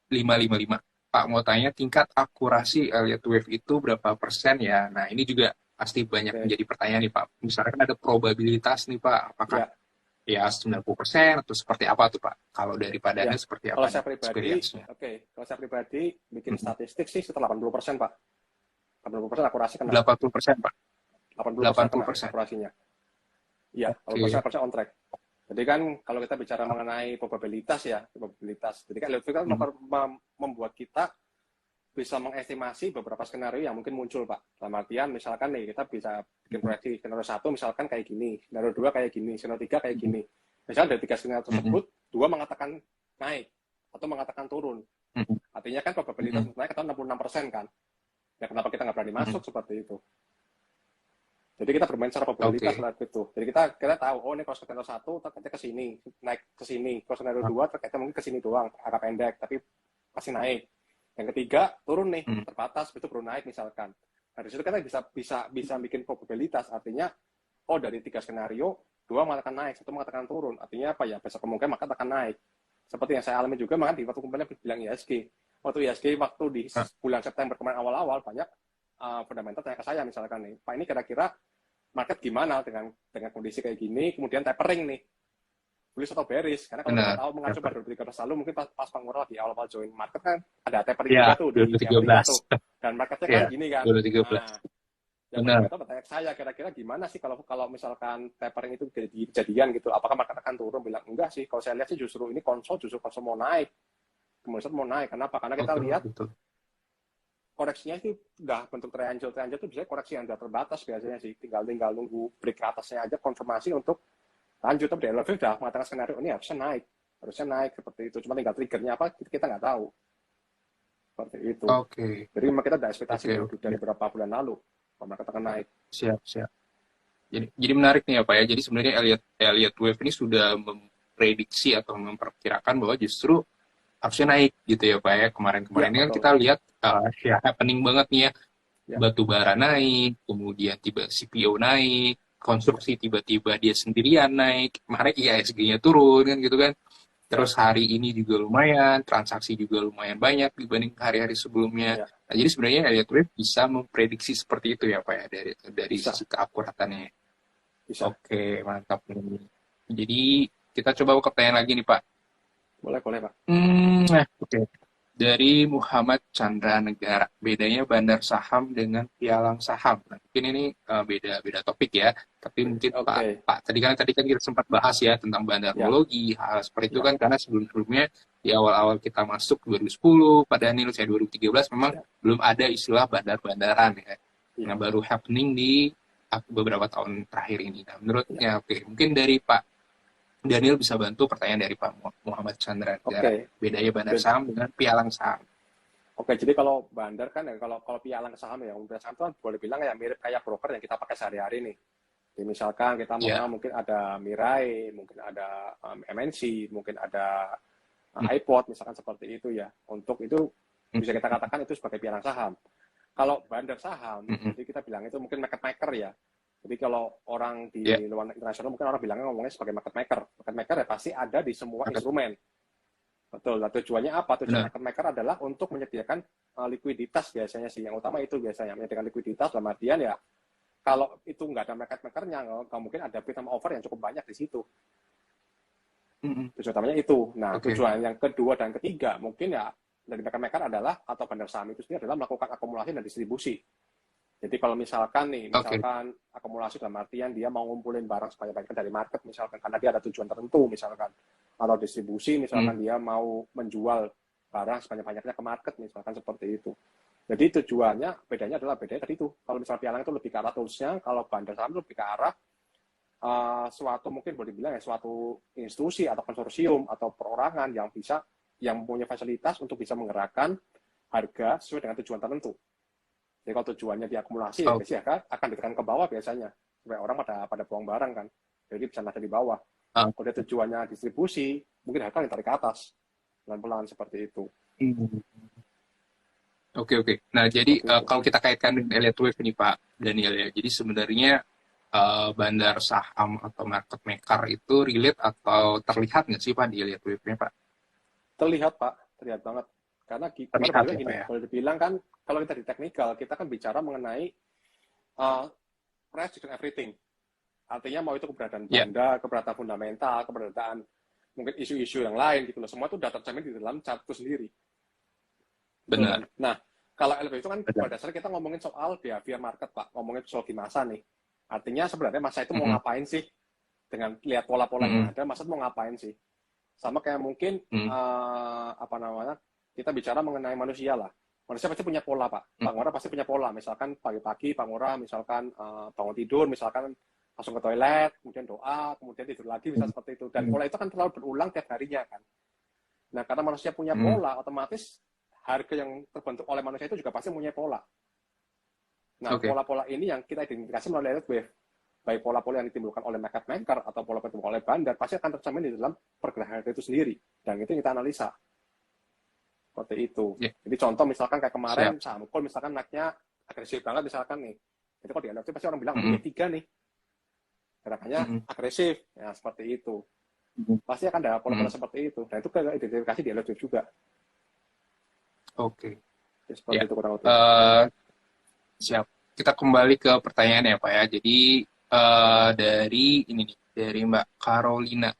[SPEAKER 1] 555. Pak mau tanya tingkat akurasi Elliott Wave itu berapa persen ya? Nah, ini juga pasti banyak menjadi pertanyaan nih Pak. Misalkan ada probabilitas nih Pak, apakah ya 90% atau seperti apa tuh Pak? Kalau daripada Anda seperti apa?
[SPEAKER 2] Kalau saya pribadi, kalau saya pribadi bikin statistik sih setelah 80% Pak. 80% akurasi kena.
[SPEAKER 1] 80% Pak?
[SPEAKER 2] 80% akurasinya. Iya, 80% on track. Jadi kan kalau kita bicara mengenai probabilitas ya, probabilitas. Jadi kan Elliott Wave kan membuat kita bisa mengestimasi beberapa skenario yang mungkin muncul, Pak. Dalam artian, misalkan nih, kita bisa bikin proyeksi skenario 1 misalkan kayak gini, skenario 2 kayak gini, skenario 3 kayak gini. Misalnya dari 3 skenario tersebut, 2 mengatakan naik atau mengatakan turun. Artinya kan probabilitas naik atau 66% kan. Ya kenapa kita nggak berani masuk seperti itu? Jadi kita bermain secara probabilitas lah gitu. Jadi kita tahu, oh ini kalau skenario 1 terkait ke sini, naik ke sini. Kalau skenario 2 terkaitnya mungkin ke sini doang, agak pendek, tapi pasti naik. Yang ketiga, turun nih, terbatas, itu baru naik misalkan. Nah, di situ kita bisa bikin probabilitas, artinya, oh dari 3 skenario, 2 mengatakan naik, 1 mengatakan turun. Artinya apa ya, besok kemungkinan maka akan naik. Seperti yang saya alami juga, makanya di waktu kemarin bilang ISG. Waktu ISG, waktu di bulan September kemarin awal-awal, banyak fundamental tanya ke saya misalkan nih, Pak ini kira-kira market gimana dengan kondisi kayak gini, kemudian tapering nih, bullish atau bearish, karena kalau kita tahu mengacu pada 2013 lalu mungkin pas Pak Ngurah di awal-awal join market kan ada tapering juga tuh di Amerika tuh, dan marketnya kan gini kan.
[SPEAKER 1] 2013.
[SPEAKER 2] Yang fundamental bertanya ke saya, kira-kira gimana sih kalau misalkan tapering itu kejadian gitu, apakah market akan turun? Bilang enggak sih, kalau saya lihat sih justru ini konsol mau naik, kemudian mau naik, kenapa? Karena kita lihat koreksinya sih udah bentuk triangle tuh biasanya koreksi yang udah terbatas biasanya sih, tinggal nunggu break ke atasnya aja konfirmasi untuk lanjut. Tapi Elliott Wave udah mengatakan skenario ini harusnya naik seperti itu, cuma tinggal triggernya apa kita nggak tahu seperti itu. Jadi memang kita ada ekspektasi dari beberapa bulan lalu mereka akan naik.
[SPEAKER 1] Siap. Jadi menarik nih ya Pak ya. Jadi sebenarnya Elliott Wave ini sudah memprediksi atau memperkirakan bahwa justru harusnya naik gitu ya Pak ya. Kemarin ini kan kita lihat ya happening banget nih ya. Batu bara naik, kemudian tiba CPO naik, konstruksi tiba-tiba dia sendirian naik, kemarin IHSG-nya turun kan gitu kan. Terus hari ini juga lumayan, transaksi juga lumayan banyak dibanding hari-hari sebelumnya. Nah, jadi sebenarnya Elliott Wave bisa memprediksi seperti itu ya Pak ya, dari sisi keakuratannya. Oke, mantap nih. Jadi kita coba ke pertanyaan lagi nih Pak.
[SPEAKER 2] Boleh Pak.
[SPEAKER 1] Oke. Dari Muhammad Chandra Negara, bedanya bandar saham dengan pialang saham. Nah, mungkin ini beda topik ya, tapi mungkin Pak tadi kan kita sempat bahas ya tentang bandarologi, hal seperti itu kan, karena sebelumnya di awal-awal kita masuk 2010, pada Daniel saya 2013 memang belum ada istilah bandar-bandaran ya. Nah, baru happening di beberapa tahun terakhir ini. Nah, menurutnya mungkin dari Pak Daniel bisa bantu pertanyaan dari Pak Muhammad Chandra. Bedanya bandar saham dengan pialang saham.
[SPEAKER 2] Jadi kalau bandar kan ya, kalau pialang saham ya, bandar saham itu boleh bilang ya mirip kayak broker yang kita pakai sehari-hari nih. Jadi misalkan kita mungkin ada Mirai, mungkin ada MNC, mungkin ada iPod, misalkan seperti itu ya. Untuk itu bisa kita katakan itu sebagai pialang saham. Kalau bandar saham, jadi kita bilang itu mungkin market maker ya. Jadi kalau orang di luar internasional mungkin orang bilangnya ngomongnya sebagai market maker. Market maker ya pasti ada di semua instrumen. Betul. Nah, tujuannya apa? Tujuan market maker adalah untuk menyediakan likuiditas biasanya sih. Yang utama itu biasanya menyediakan likuiditas dalam artian ya kalau itu nggak ada market makernya, nggak mungkin ada bid sama offer yang cukup banyak di situ. Tujuan utamanya itu. Nah, tujuan yang kedua dan ketiga mungkin ya dari market maker adalah atau bandar saham itu sendiri adalah melakukan akumulasi dan distribusi. Jadi kalau misalkan akumulasi dalam artian dia mau ngumpulin barang supaya banyak dari market misalkan karena dia ada tujuan tertentu misalkan. atau distribusi, misalkan dia mau menjual barang sebanyak-banyaknya ke market, misalkan seperti itu. Jadi tujuannya, bedanya tadi itu. Kalau misalnya pialang itu lebih ke arah toolsnya, kalau bandar saham itu lebih ke arah suatu, mungkin boleh dibilang ya, suatu institusi atau konsorsium atau perorangan yang punya fasilitas untuk bisa menggerakkan harga sesuai dengan tujuan tertentu. Jadi kalau tujuannya diakumulasi, ya biasanya akan ditekan ke bawah biasanya, supaya orang pada buang barang kan, jadi bisa ada di bawah. Kalau dia tujuannya distribusi, mungkin harga ditarik ke atas, pelan-pelan seperti itu.
[SPEAKER 1] Oke. Nah, jadi kalau kita kaitkan dengan Elliott Wave ini Pak Daniel ya, jadi sebenarnya bandar saham atau market maker itu relate atau terlihat nggak sih Pak di Elliott Wave-nya Pak?
[SPEAKER 2] Terlihat Pak, terlihat banget. Karena
[SPEAKER 1] Terlihat ya,
[SPEAKER 2] gini,
[SPEAKER 1] Pak, ya?
[SPEAKER 2] boleh dibilang kan, kalau kita di technical, kita kan bicara mengenai price driven everything. Artinya mau itu keberadaan bandar, keberadaan fundamental, keberadaan mungkin isu-isu yang lain gitu loh. Semua itu sudah tercermin di dalam chart itu sendiri.
[SPEAKER 1] Benar.
[SPEAKER 2] Nah, kalau LP itu kan pada dasarnya kita ngomongin soal behavior market, Pak. Ngomongin psikologi masa nih. Artinya sebenarnya masa itu mau ngapain sih? Dengan lihat pola-pola yang ada, masa itu mau ngapain sih? Sama kayak mungkin, kita bicara mengenai manusia lah. Manusia pasti punya pola, Pak. Pak Ngora pasti punya pola. Misalkan pagi-pagi, Pak Ngora misalkan bangun tidur, misalkan langsung ke toilet, kemudian doa, kemudian tidur lagi, bisa seperti itu. Dan pola itu kan terlalu berulang tiap harinya kan. Nah, karena manusia punya pola, otomatis harga yang terbentuk oleh manusia itu juga pasti mempunyai pola. Nah, pola-pola ini yang kita identifikasi melalui Elliott Wave. Baik pola-pola yang ditimbulkan oleh market maker atau pola yang ditimbulkan oleh bandar, pasti akan tercermin di dalam pergerakan harga itu sendiri. Dan itu yang kita analisa. Seperti itu. Jadi contoh misalkan kayak kemarin, saham call misalkan naiknya agresif banget misalkan nih. Itu kalau di Elliott Wave pasti orang bilang, B3 nih. Gerakannya agresif. Ya, seperti itu. Pasti akan ada pola-pola seperti itu. Dan itu kita identifikasi di Elliott Wave juga.
[SPEAKER 1] Oke.
[SPEAKER 2] Seperti itu kurang lebih.
[SPEAKER 1] Siap. Kita kembali ke pertanyaan ya Pak ya. Jadi dari Mbak Carolina.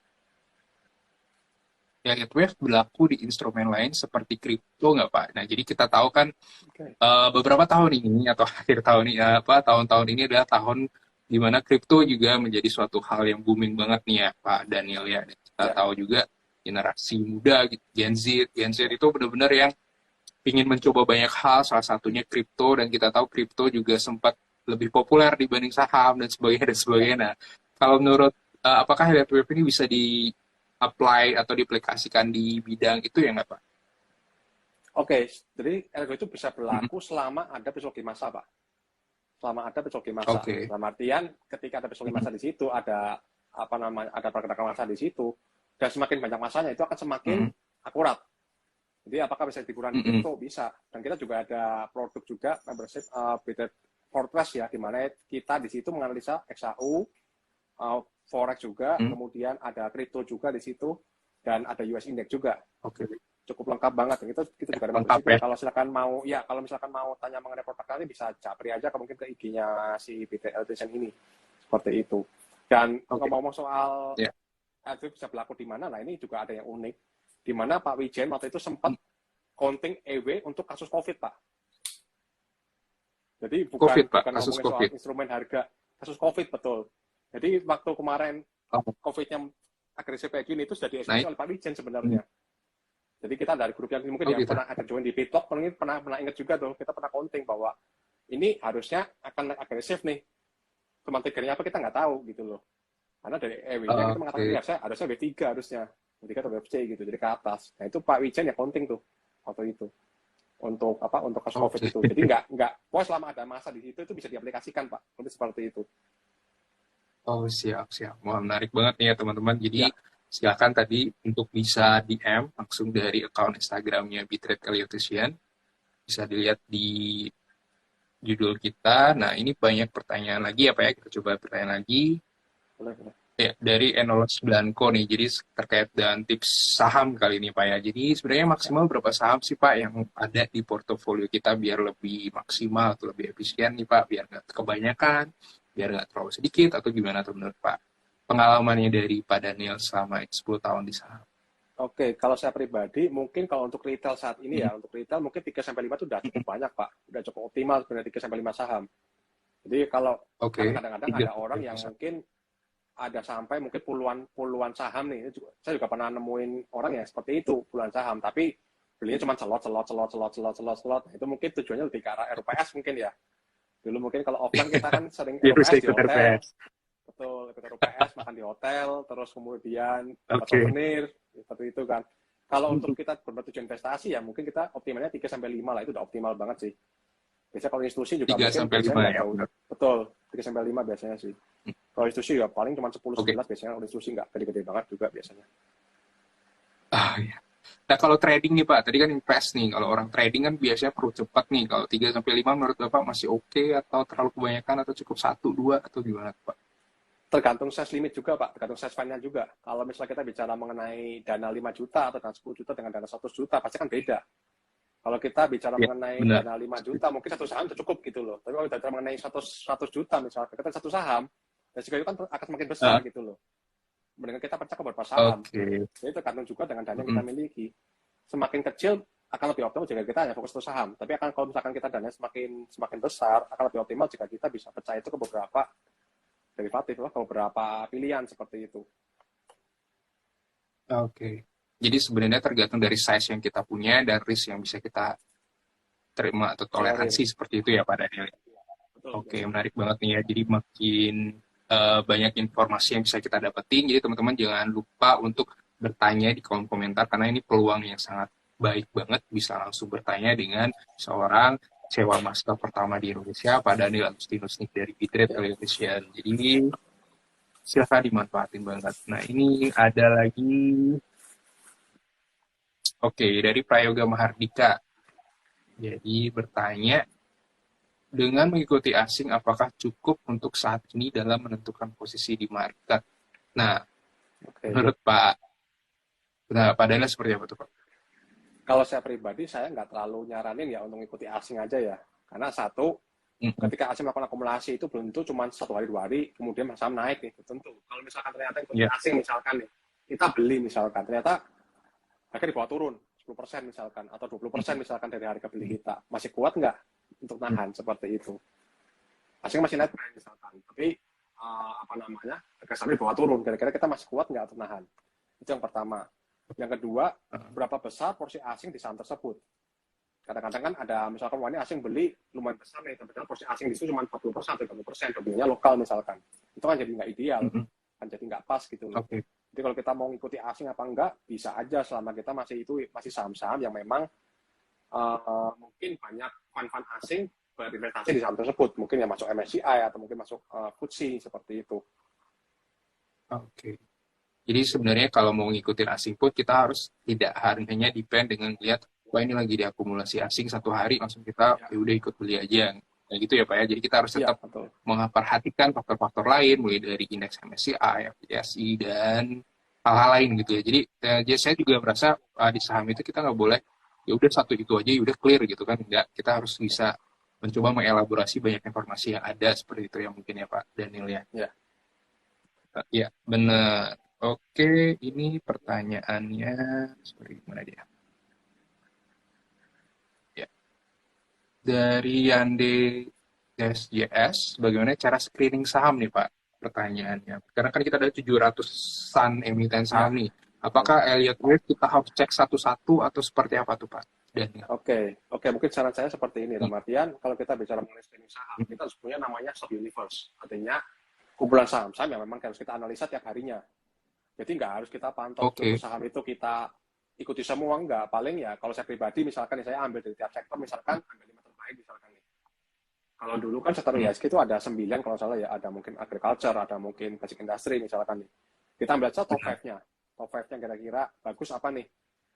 [SPEAKER 1] Elliott Wave berlaku di instrumen lain seperti kripto nggak Pak? Nah jadi kita tahu kan beberapa tahun ini atau akhir tahun ini tahun-tahun ini adalah tahun di mana kripto juga menjadi suatu hal yang booming banget nih ya Pak Daniel ya. Dan kita tahu juga generasi muda Gen Z itu benar-benar yang ingin mencoba banyak hal, salah satunya kripto, dan kita tahu kripto juga sempat lebih populer dibanding saham dan sebagainya. Nah, kalau menurut apakah Elliott Wave ini bisa di-apply atau diaplikasikan di bidang itu ya nggak Pak?
[SPEAKER 2] Oke, jadi Elliott Wave itu bisa berlaku selama ada psikologi masa, Pak. Selama ada psikologi masa. Dalam artian ketika ada psikologi masa di situ, ada pergerakan masa di situ, dan semakin banyak masanya itu akan semakin akurat. Jadi apakah bisa digunakan di kripto? Bisa. Dan kita juga ada produk juga, membership Better Fortress ya, di mana kita di situ menganalisa XAU, Forex juga, kemudian ada kripto juga di situ, dan ada US Index juga. Cukup lengkap banget. Kita juga ada membership. Ya. Kalau misalkan mau tanya mengenai produk kali, bisa japri aja mungkin ke IG-nya si BTL Design ini. Seperti itu. Dan ngomong-ngomong soal itu bisa berlaku di mana, nah ini juga ada yang unik. Di mana Pak Wijen waktu itu sempat counting EW untuk kasus COVID, Pak. Jadi bukan ngomongin soal instrumen harga, kasus COVID, betul. Jadi waktu kemarin COVID-nya agresif kayak gini, itu sudah dieksekusi oleh Pak Wijen sebenarnya. Jadi kita dari grup yang mungkin yang pernah ada join di Pitok, mungkin pernah ingat juga tuh, kita pernah counting bahwa ini harusnya akan agresif nih. Cuma triggernya apa kita nggak tahu gitu loh. Karena dari EW-nya kita mengatakan harusnya W3 harusnya. Ketika ke WFC gitu, jadi ke atas. Nah itu Pak Wijen ya counting tuh waktu itu untuk kasus COVID itu. Jadi nggak selama ada masa di situ itu bisa diaplikasikan Pak. Untuk seperti itu.
[SPEAKER 1] Oh siap. Wah menarik banget nih ya teman-teman. Jadi silakan tadi untuk bisa DM langsung dari akun Instagramnya Bitrade Elliottian. Bisa dilihat di judul kita. Nah ini banyak pertanyaan lagi ya Pak ya. Kita coba pertanyaan lagi. Boleh. Ya, dari Enolos Blanco nih, jadi terkait dengan tips saham kali ini Pak ya. Jadi sebenarnya maksimal berapa saham sih Pak yang ada di portofolio kita biar lebih maksimal atau lebih efisien nih Pak, biar nggak kebanyakan, biar nggak terlalu sedikit atau gimana tuh menurut Pak? Pengalamannya dari Pak Daniel selama 10 tahun di saham.
[SPEAKER 2] Oke, kalau saya pribadi, mungkin kalau untuk retail saat ini ya, untuk retail mungkin 3-5 itu udah cukup banyak Pak, udah cukup optimal sebenarnya 3-5 saham. Jadi kalau kadang-kadang ada orang yang mungkin ada sampai mungkin puluhan saham nih. Saya juga pernah nemuin orang yang seperti itu, puluhan saham, tapi belinya cuma celot. Itu mungkin tujuannya lebih ke arah RPS mungkin ya. Dulu mungkin kalau offline kita kan sering
[SPEAKER 1] Dia harus
[SPEAKER 2] RPS di
[SPEAKER 1] ikut
[SPEAKER 2] hotel.
[SPEAKER 1] RPS.
[SPEAKER 2] Betul, ikut RPS, makan di hotel, terus kemudian dapat
[SPEAKER 1] Oke.
[SPEAKER 2] souvenir, seperti itu kan. Kalau untuk kita bertujuan investasi ya mungkin kita optimalnya 3-5 lah, itu udah optimal banget sih. Biasanya kalau institusi juga
[SPEAKER 1] 3
[SPEAKER 2] mungkin
[SPEAKER 1] sampai
[SPEAKER 2] biasanya
[SPEAKER 1] 5
[SPEAKER 2] nggak
[SPEAKER 1] ya.
[SPEAKER 2] jauh. Betul, 3-5 biasanya sih. Kalau institusi ya paling cuma 10-11
[SPEAKER 1] Oke.
[SPEAKER 2] biasanya, kalau institusi nggak gede-gede banget juga biasanya.
[SPEAKER 1] Iya. Nah, kalau trading nih Pak, tadi kan invest nih. Kalau orang trading kan biasanya perlu cepat nih. Kalau 3 sampai 5 menurut Bapak masih oke atau terlalu kebanyakan atau cukup 1 2 atau gimana Pak?
[SPEAKER 2] Tergantung size limit juga Pak, tergantung size fund-nya juga. Kalau misalnya kita bicara mengenai dana 5 juta atau dana 10 juta dengan dana 100 juta, pasti kan beda. Kalau kita bicara
[SPEAKER 1] Ya,
[SPEAKER 2] mengenai
[SPEAKER 1] benar.
[SPEAKER 2] dana 5 juta, mungkin satu saham sudah cukup gitu loh. Tapi kalau kita bicara mengenai 100 juta misalnya, kita satu saham, resiko itu kan akan semakin besar gitu loh. Mendingan kita percaya ke beberapa saham.
[SPEAKER 1] Oke.
[SPEAKER 2] Jadi tergantung juga dengan dana yang kita miliki. Semakin kecil akan lebih optimal jika kita hanya fokus ke saham. Tapi akan kalau misalkan kita dana semakin besar, akan lebih optimal jika kita bisa percaya itu ke beberapa derivatif, ke beberapa pilihan seperti itu.
[SPEAKER 1] Oke. Jadi sebenarnya tergantung dari size yang kita punya dan risk yang bisa kita terima atau toleransi seperti itu ya Pak Daniel. Oke, menarik banget nih ya. Jadi makin banyak informasi yang bisa kita dapetin. Jadi teman-teman jangan lupa untuk bertanya di kolom komentar karena ini peluang yang sangat baik banget bisa langsung bertanya dengan seorang sewa masker pertama di Indonesia, Pak Daniel Agustinus nih dari Bitrate Television. Jadi silahkan dimanfaatin banget. Nah ini ada lagi, oke, dari Prayoga Mahardika. Jadi bertanya, dengan mengikuti asing, apakah cukup untuk saat ini dalam menentukan posisi di market? Nah, menurut Pak Daniel seperti apa tuh Pak?
[SPEAKER 2] Kalau saya pribadi, saya nggak terlalu nyaranin ya untuk mengikuti asing aja ya. Karena satu, ketika asing melakukan akumulasi itu belum tentu cuma 1 hari 2 hari, kemudian saham naik nih. Tentu. Kalau misalkan ternyata ikuti asing misalkan nih, kita beli misalkan, ternyata harga dibawa turun 10% misalkan, atau 20% misalkan dari harga beli kita. Masih kuat nggak untuk nahan seperti itu? Asing masih naik misalkan, tapi harga sahamnya dibawa turun. Kira-kira kita masih kuat nggak untuk nahan? Itu yang pertama. Yang kedua, berapa besar porsi asing di saham tersebut. Kadang-kadang kan ada, misalkan ini asing beli lumayan besar nih, tapi porsi asing di situ cuma 40% atau 30%, dominannya lokal misalkan. Itu kan jadi nggak ideal, kan jadi nggak pas gitu loh. Jadi kalau kita mau ngikuti asing apa enggak, bisa aja selama kita masih saham-saham yang memang mungkin banyak fund-fund asing berinvestasi di saham tersebut. Mungkin yang masuk MSCI atau mungkin masuk FTSE seperti itu.
[SPEAKER 1] Oke. Jadi sebenarnya kalau mau ngikutin asing pun kita harus tidak hanya depend dengan lihat wah ini lagi diakumulasi asing 1 hari langsung kita ya udah ikut beli aja. Nah gitu ya Pak ya. Jadi kita harus tetap memperhatikan faktor-faktor lain mulai dari indeks MSCI, FTSE dan hal-hal lain gitu ya. Jadi saya juga merasa di saham itu kita nggak boleh ya udah satu itu aja ya udah clear gitu kan. Enggak, kita harus bisa mencoba mengelaborasi banyak informasi yang ada seperti itu ya mungkin ya Pak Daniel ya.
[SPEAKER 2] Ya.
[SPEAKER 1] Ya, benar. Oke, ini pertanyaannya seperti gimana dia? Ya. Dari Yande SJS, bagaimana cara screening saham nih Pak? Pertanyaannya. Karena kan kita ada 700-an emiten saham nih. Apakah Elliott Wave kita harus cek satu-satu atau seperti apa tuh Pak?
[SPEAKER 2] Oke, mungkin saran saya seperti ini. Dalam artian, kalau kita bicara mengenai screening saham, kita harus punya namanya sub-universe. Artinya, kumpulan saham-saham yang memang harus kita analisa tiap harinya. Jadi nggak harus kita pantau saham itu kita ikuti semua, nggak. Paling ya kalau saya pribadi misalkan saya ambil dari tiap sektor, misalkan ambil 5 terbaik misalkan nih. Kalau dulu kan sektor IHSG itu ada 9 kalau salah ya, ada mungkin agriculture, ada mungkin basic industry misalkan nih. Kita ambil aja top 5-nya. Top 5-nya kira-kira bagus apa nih?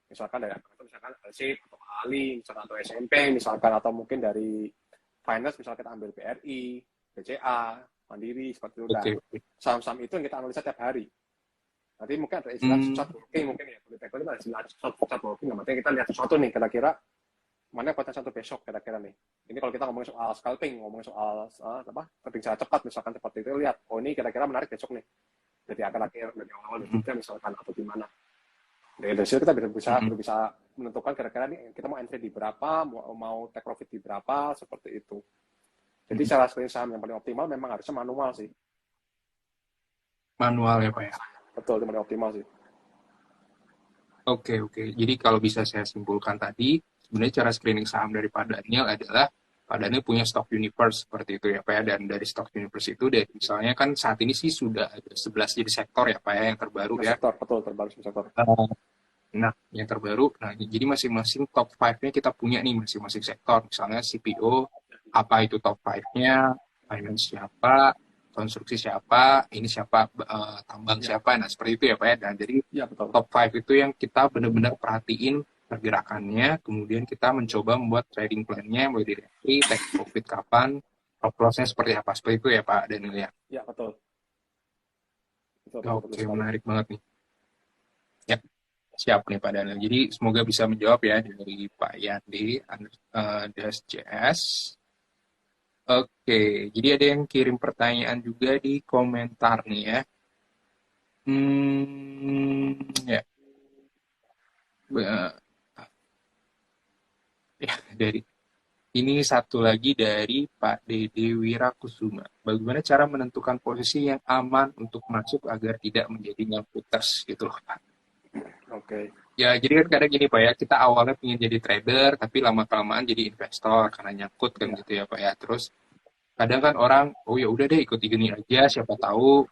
[SPEAKER 2] Misalkan dari misalkan Alsip atau Ali, misalkan atau SMP misalkan, atau mungkin dari finance misalkan kita ambil BRI, BCA, Mandiri seperti itu. Saham-saham itu yang kita analisa tiap hari. Nanti mungkin ada istilah short working mungkin ya, kalau itu ada istilah short working, artinya kita lihat sesuatu nih kira-kira mana potensi untuk besok kira-kira nih. Ini kalau kita ngomongin soal scalping, ngomongin soal trading secara cepat misalkan seperti itu, lihat ini kira-kira menarik besok nih. Jadi akhir-akhir dari awal juga misalkan atau gimana. Dari situ kita bisa menentukan kira-kira nih kita mau entry di berapa, mau take profit di berapa, seperti itu. Jadi cara screening saham yang paling optimal memang harusnya manual sih.
[SPEAKER 1] Manual ya Pak ya.
[SPEAKER 2] Betul, itu paling optimal sih.
[SPEAKER 1] Oke, oke. Jadi kalau bisa saya simpulkan tadi, sebenarnya cara screening saham dari Pak Daniel adalah Pak Daniel punya stock universe seperti itu ya Pak ya. Dan dari stock universe itu, dari misalnya kan saat ini sih sudah ada 11 jadi sektor ya Pak ya yang terbaru
[SPEAKER 2] Mas
[SPEAKER 1] ya.
[SPEAKER 2] sektor, betul, terbaru sektor.
[SPEAKER 1] Nah, yang terbaru, nah jadi masing-masing top 5-nya kita punya nih masing-masing sektor. Misalnya CPO, apa itu top 5-nya, finance siapa, konstruksi siapa, ini siapa, tambang
[SPEAKER 2] Ya,
[SPEAKER 1] siapa, nah seperti itu ya Pak ya. Dan jadi
[SPEAKER 2] ya betul.
[SPEAKER 1] top 5 itu yang kita benar-benar perhatiin pergerakannya, kemudian kita mencoba membuat trading plan-nya, mulai dari entry, take profit kapan, stop loss-nya seperti apa, seperti itu ya Pak Daniel ya.
[SPEAKER 2] Ya betul, betul, betul, betul
[SPEAKER 1] Oke,
[SPEAKER 2] sekali.
[SPEAKER 1] menarik banget nih. Ya, siap nih Pak Daniel. Jadi semoga bisa menjawab ya dari Pak Yandi, Das JS. Oke, jadi ada yang kirim pertanyaan juga di komentar nih ya. Ya, Ba- ya dari ini satu lagi dari Pak Dede Wirakusuma. Bagaimana cara menentukan posisi yang aman untuk masuk agar tidak menjadi nyangkuters gitu loh Pak.
[SPEAKER 2] Oke.
[SPEAKER 1] Ya, jadi kan kadang gini Pak ya, kita awalnya pengen jadi trader, tapi lama-kelamaan jadi investor karena nyangkut kan
[SPEAKER 2] Ya,
[SPEAKER 1] gitu ya Pak ya. Terus kadang kan orang, oh ya udah deh ikut gini aja, siapa tahu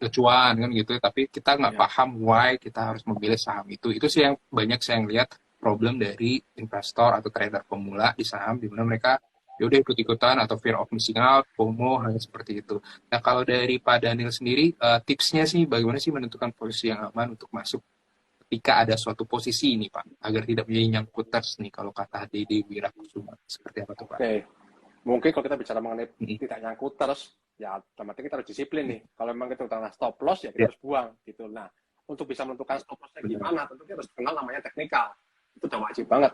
[SPEAKER 1] cuan kan gitu. Tapi kita nggak
[SPEAKER 2] ya,
[SPEAKER 1] paham why kita harus memilih saham itu. Itu sih yang banyak saya lihat problem dari investor atau trader pemula di saham, di mana mereka ya udah ikut-ikutan atau fear of missing out, FOMO, hal seperti itu. Nah kalau dari Pak Daniel sendiri, tipsnya sih bagaimana sih menentukan posisi yang aman untuk masuk ketika ada suatu posisi ini Pak, agar tidak menjadi nyangkuters nih kalau kata Dede Wirakusuma. Seperti apa tuh Pak?
[SPEAKER 2] oke. Mungkin kalau kita bicara mengenai
[SPEAKER 1] Mm-hmm.
[SPEAKER 2] tidak nyangkut terus, ya otomatis kita harus disiplin nih. Kalau memang kita udah stop loss, ya kita
[SPEAKER 1] Ya,
[SPEAKER 2] harus buang gitu. Nah, untuk bisa menentukan stop lossnya
[SPEAKER 1] benar.
[SPEAKER 2] gimana, tentu kita harus kenal namanya teknikal. Itu udah wajib banget.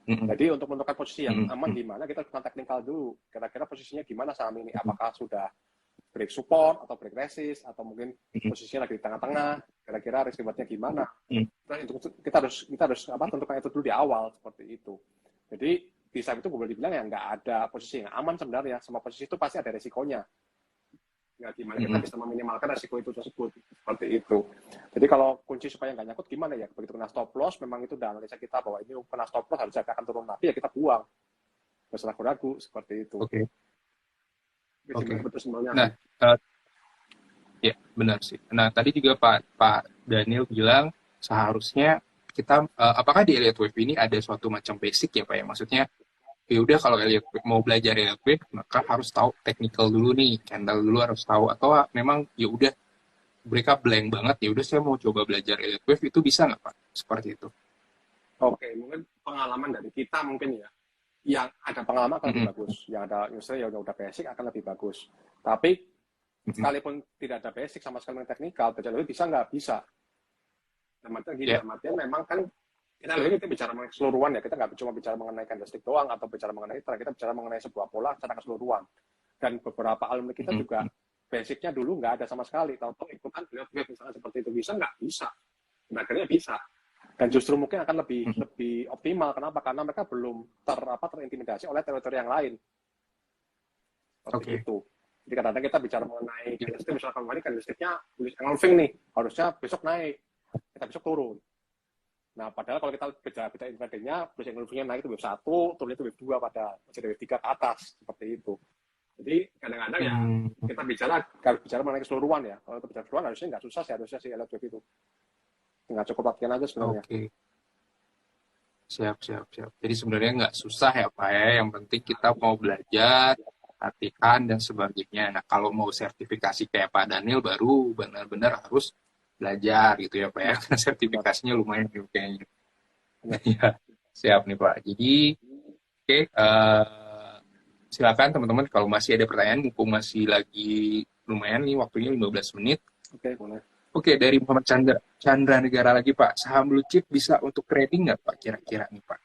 [SPEAKER 1] Mm-hmm.
[SPEAKER 2] Jadi untuk menentukan posisi yang aman
[SPEAKER 1] Mm-hmm.
[SPEAKER 2] gimana, kita harus kenal teknikal dulu. Kira-kira posisinya gimana saham ini? Apakah sudah break support atau break resist atau mungkin posisinya lagi di tengah-tengah? Kira-kira risk rewardnya gimana? Nah, kita harus tentukan itu dulu di awal seperti itu. Jadi di saham itu boleh dibilang ya nggak ada posisi yang aman sebenarnya. Semua posisi itu pasti ada resikonya. Ya, gimana kita bisa meminimalkan resiko itu tersebut seperti itu. Jadi kalau kunci supaya nggak nyangkut gimana ya? Begitu kena stop loss, memang itu udah analisa kita bahwa ini kena stop loss harusnya akan turun lagi ya kita buang. Nggak usah ragu-ragu seperti itu.
[SPEAKER 1] Oke, oke.
[SPEAKER 2] Betul sebenarnya.
[SPEAKER 1] Nah, uh, ya benar sih. Nah, tadi juga Pak Daniel bilang seharusnya kita, apakah di Elliott Wave ini ada suatu macam basic ya Pak ya? Maksudnya, ya udah kalau Elliott Wave, mau belajar Elliott Wave, maka harus tahu technical dulu nih, candle dulu harus tahu. Atau memang ya udah mereka blank banget, ya udah saya mau coba belajar Elliott Wave, itu bisa nggak Pak? Seperti itu.
[SPEAKER 2] Oke, mungkin pengalaman dari kita mungkin ya. Yang ada pengalaman akan lebih bagus. Yang ada misalnya yang udah basic akan lebih bagus. Tapi sekalipun tidak ada basic sama sekali yang teknikal, belajar lebih bisa nggak? Bisa. Artinya gini, artinya memang kan kita bicara mengenai keseluruhan ya, kita nggak cuma bicara mengenai candlestick doang atau bicara mengenai trend, kita bicara mengenai sebuah pola secara keseluruhan. Dan beberapa alumni kita juga basicnya dulu nggak ada sama sekali, tahu-tahu ikutan lihat misalnya seperti itu bisa nggak? Bisa. Nah, akhirnya bisa. Dan justru mungkin akan lebih optimal. Kenapa? Karena mereka belum terintimidasi oleh teori-teori yang lain. Seperti itu. Jadi kadang-kadang kita bicara mengenai candlestick, misalnya kemarin candlesticknya engulfing nih, harusnya besok naik, kita besok turun. Nah, padahal kalau kita beda intraday-nya, bullish engulfing-nya naik itu wave 1, turunnya itu wave 2 pada masih wave 3 ke atas, seperti itu. Jadi kadang-kadang ya kita bicara mengenai keseluruhan ya. Kalau kita bicara keseluruhan harusnya nggak susah sih, harusnya si Elliott Wave itu. Nggak cukup latihan aja sebenarnya.
[SPEAKER 1] Oke. Siap. Jadi sebenarnya nggak susah ya Pak ya, yang penting kita mau belajar, latihan, dan sebagainya. Nah, kalau mau sertifikasi kayak Pak Daniel baru benar-benar harus belajar gitu ya Pak ya, karena sertifikasinya lumayan juga kayaknya. Ya, siap nih Pak. Jadi, oke, silakan teman-teman kalau masih ada pertanyaan, mumpung masih lagi lumayan nih waktunya 15 menit.
[SPEAKER 2] Oke, boleh.
[SPEAKER 1] Oke, dari Muhammad Chandra Negara lagi Pak, saham blue chip bisa untuk trading nggak Pak kira-kira nih Pak?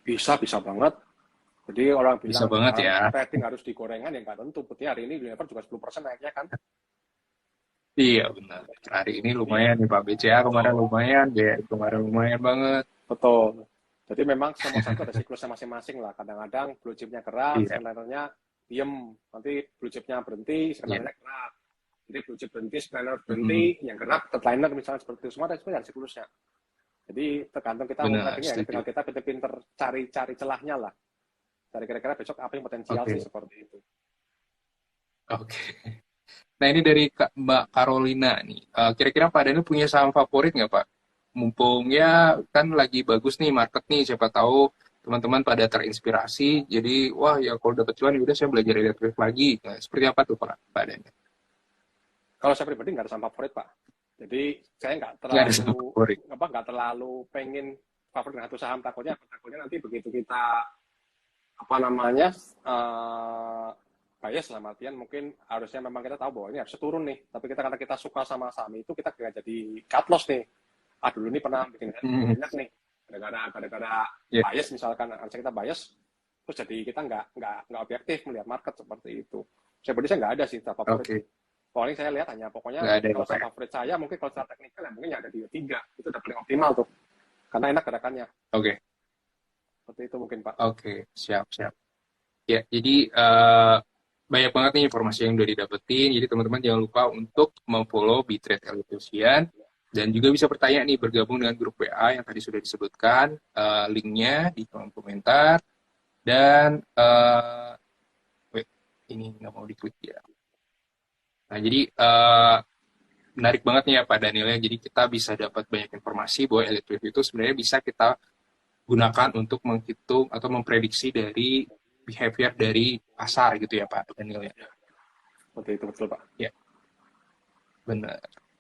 [SPEAKER 2] Bisa banget. Jadi orang bilang
[SPEAKER 1] Bisa banget ya.
[SPEAKER 2] trading harus di gorengan ya nggak tentu. Buktinya hari ini Unilever juga 10% naiknya kan.
[SPEAKER 1] Iya benar. Hari ini lumayan nih Pak, BCA kemarin lumayan, BRI kemarin lumayan banget.
[SPEAKER 2] Betul. Jadi memang semua satu ada siklusnya masing-masing lah. Kadang-kadang blue chipnya gerak, skenario-nya diem. Nanti blue chipnya berhenti, skenario-nya gerak. Jadi blue chip berhenti, scanner berhenti, yang gerak deadliner misalnya seperti itu, semua ada siklusnya. Jadi tergantung kita mau
[SPEAKER 1] Benar,
[SPEAKER 2] tradingnya, ya, tinggal
[SPEAKER 1] setuju.
[SPEAKER 2] kita pinter-pinter cari celahnya lah. Cari kira-kira besok apa yang potensial sih
[SPEAKER 1] Oke,
[SPEAKER 2] seperti itu.
[SPEAKER 1] oke. Nah ini dari Mbak Carolina nih. Kira-kira Pak Daniel punya saham favorit nggak Pak? Mumpung ya kan lagi bagus nih market nih, siapa tahu teman-teman pada terinspirasi. Jadi wah ya kalau dapat cuan ya udah saya belajar elektrik lagi. Nah, seperti apa tuh Pak Daniel?
[SPEAKER 2] Kalau saya pribadi nggak ada saham favorit Pak. Jadi saya
[SPEAKER 1] Nggak ada saham favorit.
[SPEAKER 2] nggak terlalu pengen favorit dengan satu saham, takutnya nanti begitu kita apa namanya bias lah artian mungkin harusnya memang kita tahu bahwa ini harus turun nih, tapi kita karena kita suka sama saham itu kita nggak jadi cut loss nih. Dulu ini pernah bikin
[SPEAKER 1] Hmm,
[SPEAKER 2] banyak nih gara-gara
[SPEAKER 1] ya,
[SPEAKER 2] bias misalkan, harusnya kita bias terus jadi kita nggak objektif melihat market seperti itu. Saya nggak ada sih saham favorit sih.
[SPEAKER 1] oke.
[SPEAKER 2] Paling saya lihat hanya pokoknya
[SPEAKER 1] Nggak ada ya
[SPEAKER 2] kalau
[SPEAKER 1] Pak
[SPEAKER 2] saham
[SPEAKER 1] ya?
[SPEAKER 2] favorit saya mungkin kalau secara teknikal ya mungkin ada di tiga itu udah paling optimal tuh karena enak gerakannya
[SPEAKER 1] Oke,
[SPEAKER 2] seperti itu mungkin Pak.
[SPEAKER 1] oke, siap, siap. Ya, jadi banyak banget nih informasi yang udah didapetin. Jadi teman-teman jangan lupa untuk memfollow Bitrate Electrician dan juga bisa bertanya nih bergabung dengan grup WA yang tadi sudah disebutkan linknya di kolom komentar dan wait, ini nggak mau diklik ya. Nah, jadi menarik banget nih ya Pak Daniel ya. Jadi kita bisa dapat banyak informasi bahwa elektrik itu sebenarnya bisa kita gunakan untuk menghitung atau memprediksi dari behavior dari pasar gitu ya Pak Daniel ya.
[SPEAKER 2] Seperti itu betul Pak.
[SPEAKER 1] Ya, benar.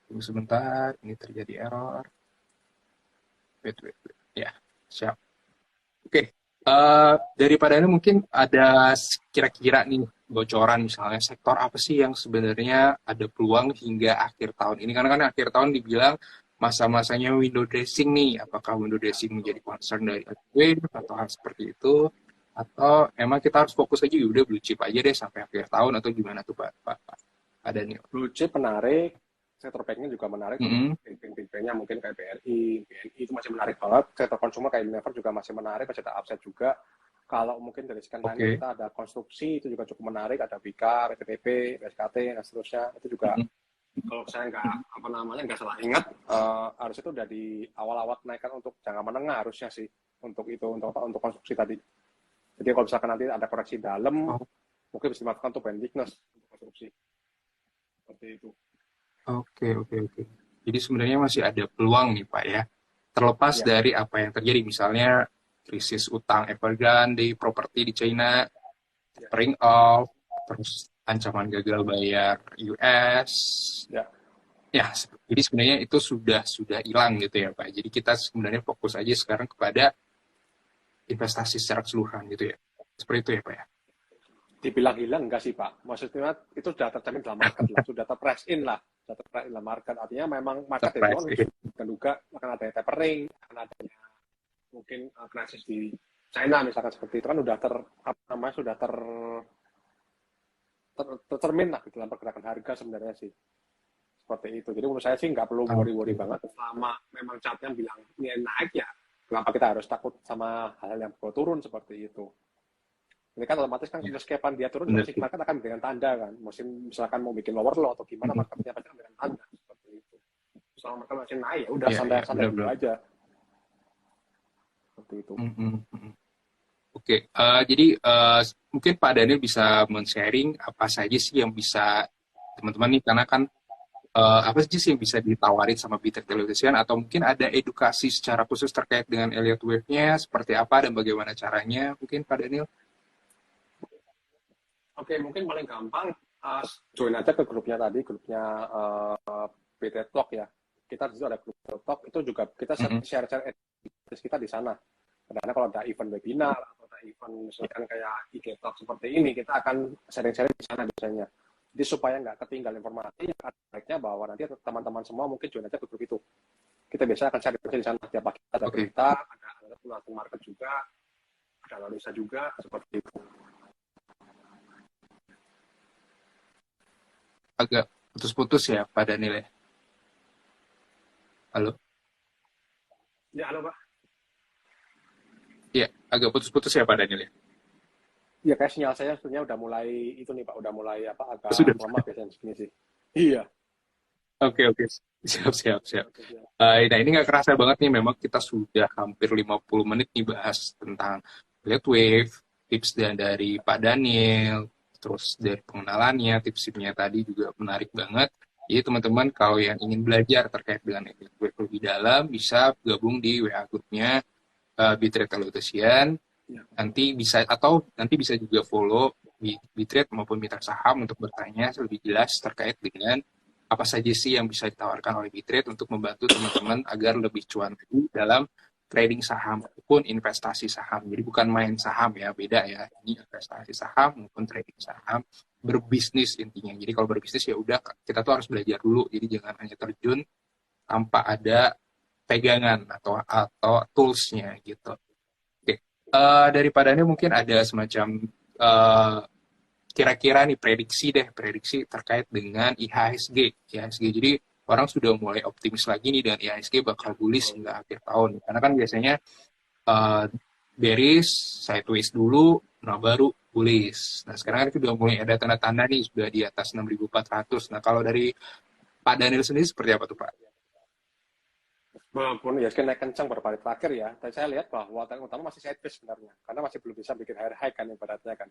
[SPEAKER 1] Tunggu sebentar, ini terjadi error. Wait. Ya, siap. Oke, daripada ini mungkin ada kira-kira nih bocoran misalnya sektor apa sih yang sebenarnya ada peluang hingga akhir tahun ini? Karena kan akhir tahun dibilang masa-masanya window dressing nih. Apakah window dressing menjadi concern dari Wave atau hal seperti itu? Atau emang kita harus fokus aja ya udah blue chip aja deh sampai akhir tahun atau gimana tuh Pak Daniel?
[SPEAKER 2] Blue chip menarik, sektor banknya juga menarik,
[SPEAKER 1] Mm-mm.
[SPEAKER 2] bank-banknya mungkin kayak BNI itu masih menarik banget, sektor konsumer kayak Unilever juga masih menarik, masih ada upside juga. Kalau mungkin dari sekian lainnya
[SPEAKER 1] Oke.
[SPEAKER 2] kita ada konstruksi itu juga cukup menarik, ada Bika, PTTP, BSKT dan seterusnya itu juga
[SPEAKER 1] Mm-mm.
[SPEAKER 2] kalau saya nggak salah ingat harusnya itu udah di awal-awal kenaikan untuk jangka menengah harusnya sih untuk itu untuk konstruksi tadi. Jadi kalau misalkan nanti ada koreksi dalam
[SPEAKER 1] Oh,
[SPEAKER 2] mungkin bisa dimakan untuk band weakness untuk konstruksi seperti itu.
[SPEAKER 1] oke. Jadi sebenarnya masih ada peluang nih Pak ya. Terlepas
[SPEAKER 2] Ya,
[SPEAKER 1] dari apa yang terjadi, misalnya krisis utang Evergrande, properti di China,
[SPEAKER 2] ya,
[SPEAKER 1] tapering off, terus ancaman gagal bayar US.
[SPEAKER 2] ya.
[SPEAKER 1] Ya, jadi sebenarnya itu sudah hilang gitu ya Pak. Jadi kita sebenarnya fokus aja sekarang kepada investasi secara keseluruhan gitu ya. Seperti itu ya Pak ya.
[SPEAKER 2] Dibilang hilang enggak sih Pak? Maksudnya itu sudah tercermin dalam market lah, sudah terpress in lah, sudah terpress in dalam market. Artinya memang market dari
[SPEAKER 1] Surprise.
[SPEAKER 2] awal duga akan ada tapering, akan adanya mungkin krisis di China misalkan seperti itu kan udah tercermin lah di dalam pergerakan harga sebenarnya sih seperti itu. Jadi menurut saya sih nggak perlu worry-worry
[SPEAKER 1] Oke.
[SPEAKER 2] banget selama memang chartnya bilang ini naik ya. Kenapa kita harus takut sama hal yang perlu turun seperti itu? Ini kan otomatis kan
[SPEAKER 1] Ya,
[SPEAKER 2] kapan dia turun
[SPEAKER 1] benar
[SPEAKER 2] pasti
[SPEAKER 1] sih.
[SPEAKER 2] market akan dengan tanda kan. Misalkan mau bikin lower low atau gimana
[SPEAKER 1] Mm-mm.
[SPEAKER 2] marketnya pasti akan dengan tanda seperti itu. Selama market masih naik ya udah
[SPEAKER 1] Ya,
[SPEAKER 2] santai-santai dulu
[SPEAKER 1] benar-benar.
[SPEAKER 2] aja seperti itu.
[SPEAKER 1] Oke, jadi mungkin Pak Daniel bisa men-sharing apa saja sih yang bisa teman-teman nih, karena kan apa saja sih yang bisa ditawarin sama Bitter Television atau mungkin ada edukasi secara khusus terkait dengan Elliott Wave-nya seperti apa dan bagaimana caranya mungkin Pak Daniel?
[SPEAKER 2] Oke, mungkin paling gampang join aja ke grupnya tadi, grupnya PT Talk ya. Kita di situ ada grup Talk, itu juga kita
[SPEAKER 1] Mm-mm.
[SPEAKER 2] share-share edukasi kita di sana. Karena kalau ada event webinar atau ada event misalkan kayak IG Talk seperti ini, kita akan sharing-sharing di sana biasanya. Jadi supaya nggak ketinggal informasi, baiknya bahwa nanti teman-teman semua mungkin join aja ke grup itu. Kita biasa akan share di sana tiap pagi ada
[SPEAKER 1] Oke,
[SPEAKER 2] berita, ada analisa market juga, ada analisa juga seperti itu.
[SPEAKER 1] agak putus-putus ya Pak Daniel ya. Halo?
[SPEAKER 2] Ya, halo Pak.
[SPEAKER 1] Iya, agak putus-putus ya Pak Daniel ya.
[SPEAKER 2] Ya kayak sinyal saya sebenarnya udah mulai itu nih Pak, udah mulai agak
[SPEAKER 1] Sudah.
[SPEAKER 2] lemah biasanya segini sih. Iya.
[SPEAKER 1] Oke, oke. Siap, siap, siap.
[SPEAKER 2] Oke, siap.
[SPEAKER 1] Nah, ini nggak kerasa banget nih, memang kita sudah hampir 50 menit nih bahas tentang Blade Wave, tips dan dari Pak Daniel, terus dari pengenalannya, tips-tipsnya tadi juga menarik banget. Jadi teman-teman kalau yang ingin belajar terkait dengan Blade Wave lebih dalam, bisa gabung di WA grupnya Bitrate Elutasian.
[SPEAKER 2] Iya.
[SPEAKER 1] Nanti bisa juga follow di Bitrate maupun Mitra Saham untuk bertanya lebih jelas terkait dengan apa saja sih yang bisa ditawarkan oleh Bitrate untuk membantu teman-teman agar lebih cuan lagi dalam trading saham maupun investasi saham. Jadi bukan main saham ya, beda ya. Ini investasi saham maupun trading saham, berbisnis intinya. Jadi kalau berbisnis ya udah kita tuh harus belajar dulu. Jadi jangan hanya terjun tanpa ada pegangan atau toolsnya gitu. Oke. Daripada ini mungkin ada semacam uh, kira-kira nih prediksi terkait dengan IHSG. Jadi orang sudah mulai optimis lagi nih dan IHSG bakal bullish hingga akhir tahun. Karena kan biasanya uh, bearish, sideways dulu, nah baru bullish. Nah sekarang kan sudah mulai ada tanda-tanda nih sudah di atas 6.400. Nah kalau dari Pak Daniel sendiri seperti apa tuh Pak?
[SPEAKER 2] Walaupun ya naik kencang beberapa hari terakhir ya, tapi saya lihat bahwa tren utama masih sideways sebenarnya, karena masih belum bisa bikin higher high kan ibaratnya kan.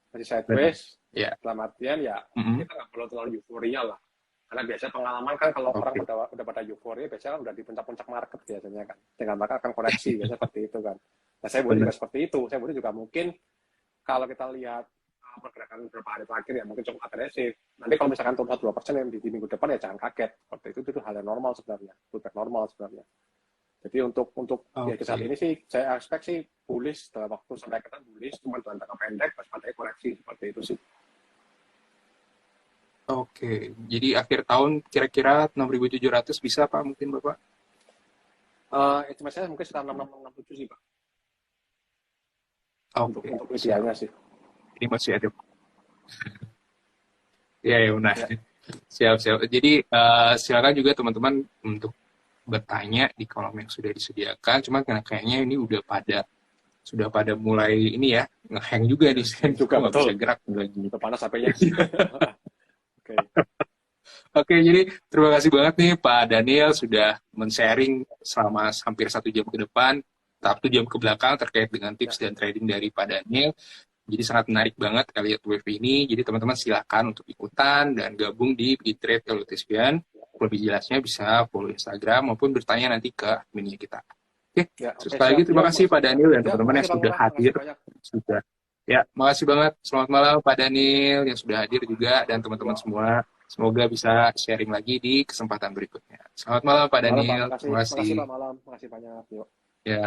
[SPEAKER 2] Masih
[SPEAKER 1] Benar.
[SPEAKER 2] sideways,
[SPEAKER 1] Ya.
[SPEAKER 2] dalam artian ya
[SPEAKER 1] Mm-hmm.
[SPEAKER 2] kita nggak perlu terlalu euforia lah. Karena biasanya pengalaman kan kalau orang
[SPEAKER 1] Oke.
[SPEAKER 2] udah pada euforia, biasanya kan udah di puncak-puncak market biasanya kan. Dengan maka akan koreksi, biasanya seperti itu kan. Nah saya boleh
[SPEAKER 1] Benar.
[SPEAKER 2] juga seperti itu, saya boleh juga mungkin kalau kita lihat pergerakan beberapa hari terakhir ya mungkin cukup agresif. Nanti kalau misalkan turun 1-2% yang di minggu depan ya jangan kaget. Seperti itu hal yang normal sebenarnya, pullback normal sebenarnya. Jadi untuk ya saat
[SPEAKER 1] Oke.
[SPEAKER 2] ini sih saya expect sih bullish dalam waktu sampai kita bullish cuma dalam jangka pendek pas pada koreksi seperti itu sih.
[SPEAKER 1] Oke, jadi akhir tahun kira-kira 6.700 bisa Pak mungkin Bapak?
[SPEAKER 2] Estimasi saya mungkin sekitar 6667 sih Pak
[SPEAKER 1] Oke,
[SPEAKER 2] untuk
[SPEAKER 1] siap.
[SPEAKER 2] idealnya sih.
[SPEAKER 1] Ini masih ada. Ya, ya benar.
[SPEAKER 2] Ya,
[SPEAKER 1] Siap, siap. Jadi silakan juga teman-teman untuk bertanya di kolom yang sudah disediakan. Cuman karena kayaknya ini sudah pada mulai ini ya ngehang juga nih, saya
[SPEAKER 2] juga
[SPEAKER 1] nggak bisa
[SPEAKER 2] betul.
[SPEAKER 1] gerak lagi.
[SPEAKER 2] Udah panas HP-nya. Oke.
[SPEAKER 1] Oke, jadi terima kasih banget nih Pak Daniel sudah men-sharing selama hampir 1 jam ke depan, 1 jam ke belakang terkait dengan
[SPEAKER 2] Ya,
[SPEAKER 1] tips dan trading dari Pak Daniel. Jadi sangat menarik banget Elliott Wave ini. Jadi teman-teman silakan untuk ikutan dan gabung di Bitrate Elutispian. Lebih jelasnya bisa follow Instagram maupun bertanya nanti ke adminnya kita. Oke,
[SPEAKER 2] ya, oke
[SPEAKER 1] sekali lagi
[SPEAKER 2] siap.
[SPEAKER 1] terima
[SPEAKER 2] Yuk,
[SPEAKER 1] kasih Pak Daniel dan
[SPEAKER 2] ya,
[SPEAKER 1] teman-teman
[SPEAKER 2] makasih
[SPEAKER 1] yang
[SPEAKER 2] Bang
[SPEAKER 1] sudah
[SPEAKER 2] Murah, makasih
[SPEAKER 1] hadir.
[SPEAKER 2] banyak.
[SPEAKER 1] Sudah. Ya, makasih banget. Selamat malam Pak Daniel yang sudah hadir juga dan teman-teman
[SPEAKER 2] Yuk,
[SPEAKER 1] semua. Semoga bisa sharing lagi di kesempatan berikutnya. Selamat malam Pak
[SPEAKER 2] malam Pak,
[SPEAKER 1] Daniel.
[SPEAKER 2] makasih,
[SPEAKER 1] Terima
[SPEAKER 2] makasih
[SPEAKER 1] kasih.
[SPEAKER 2] Pak malam, makasih banyak. Yuk.
[SPEAKER 1] Ya.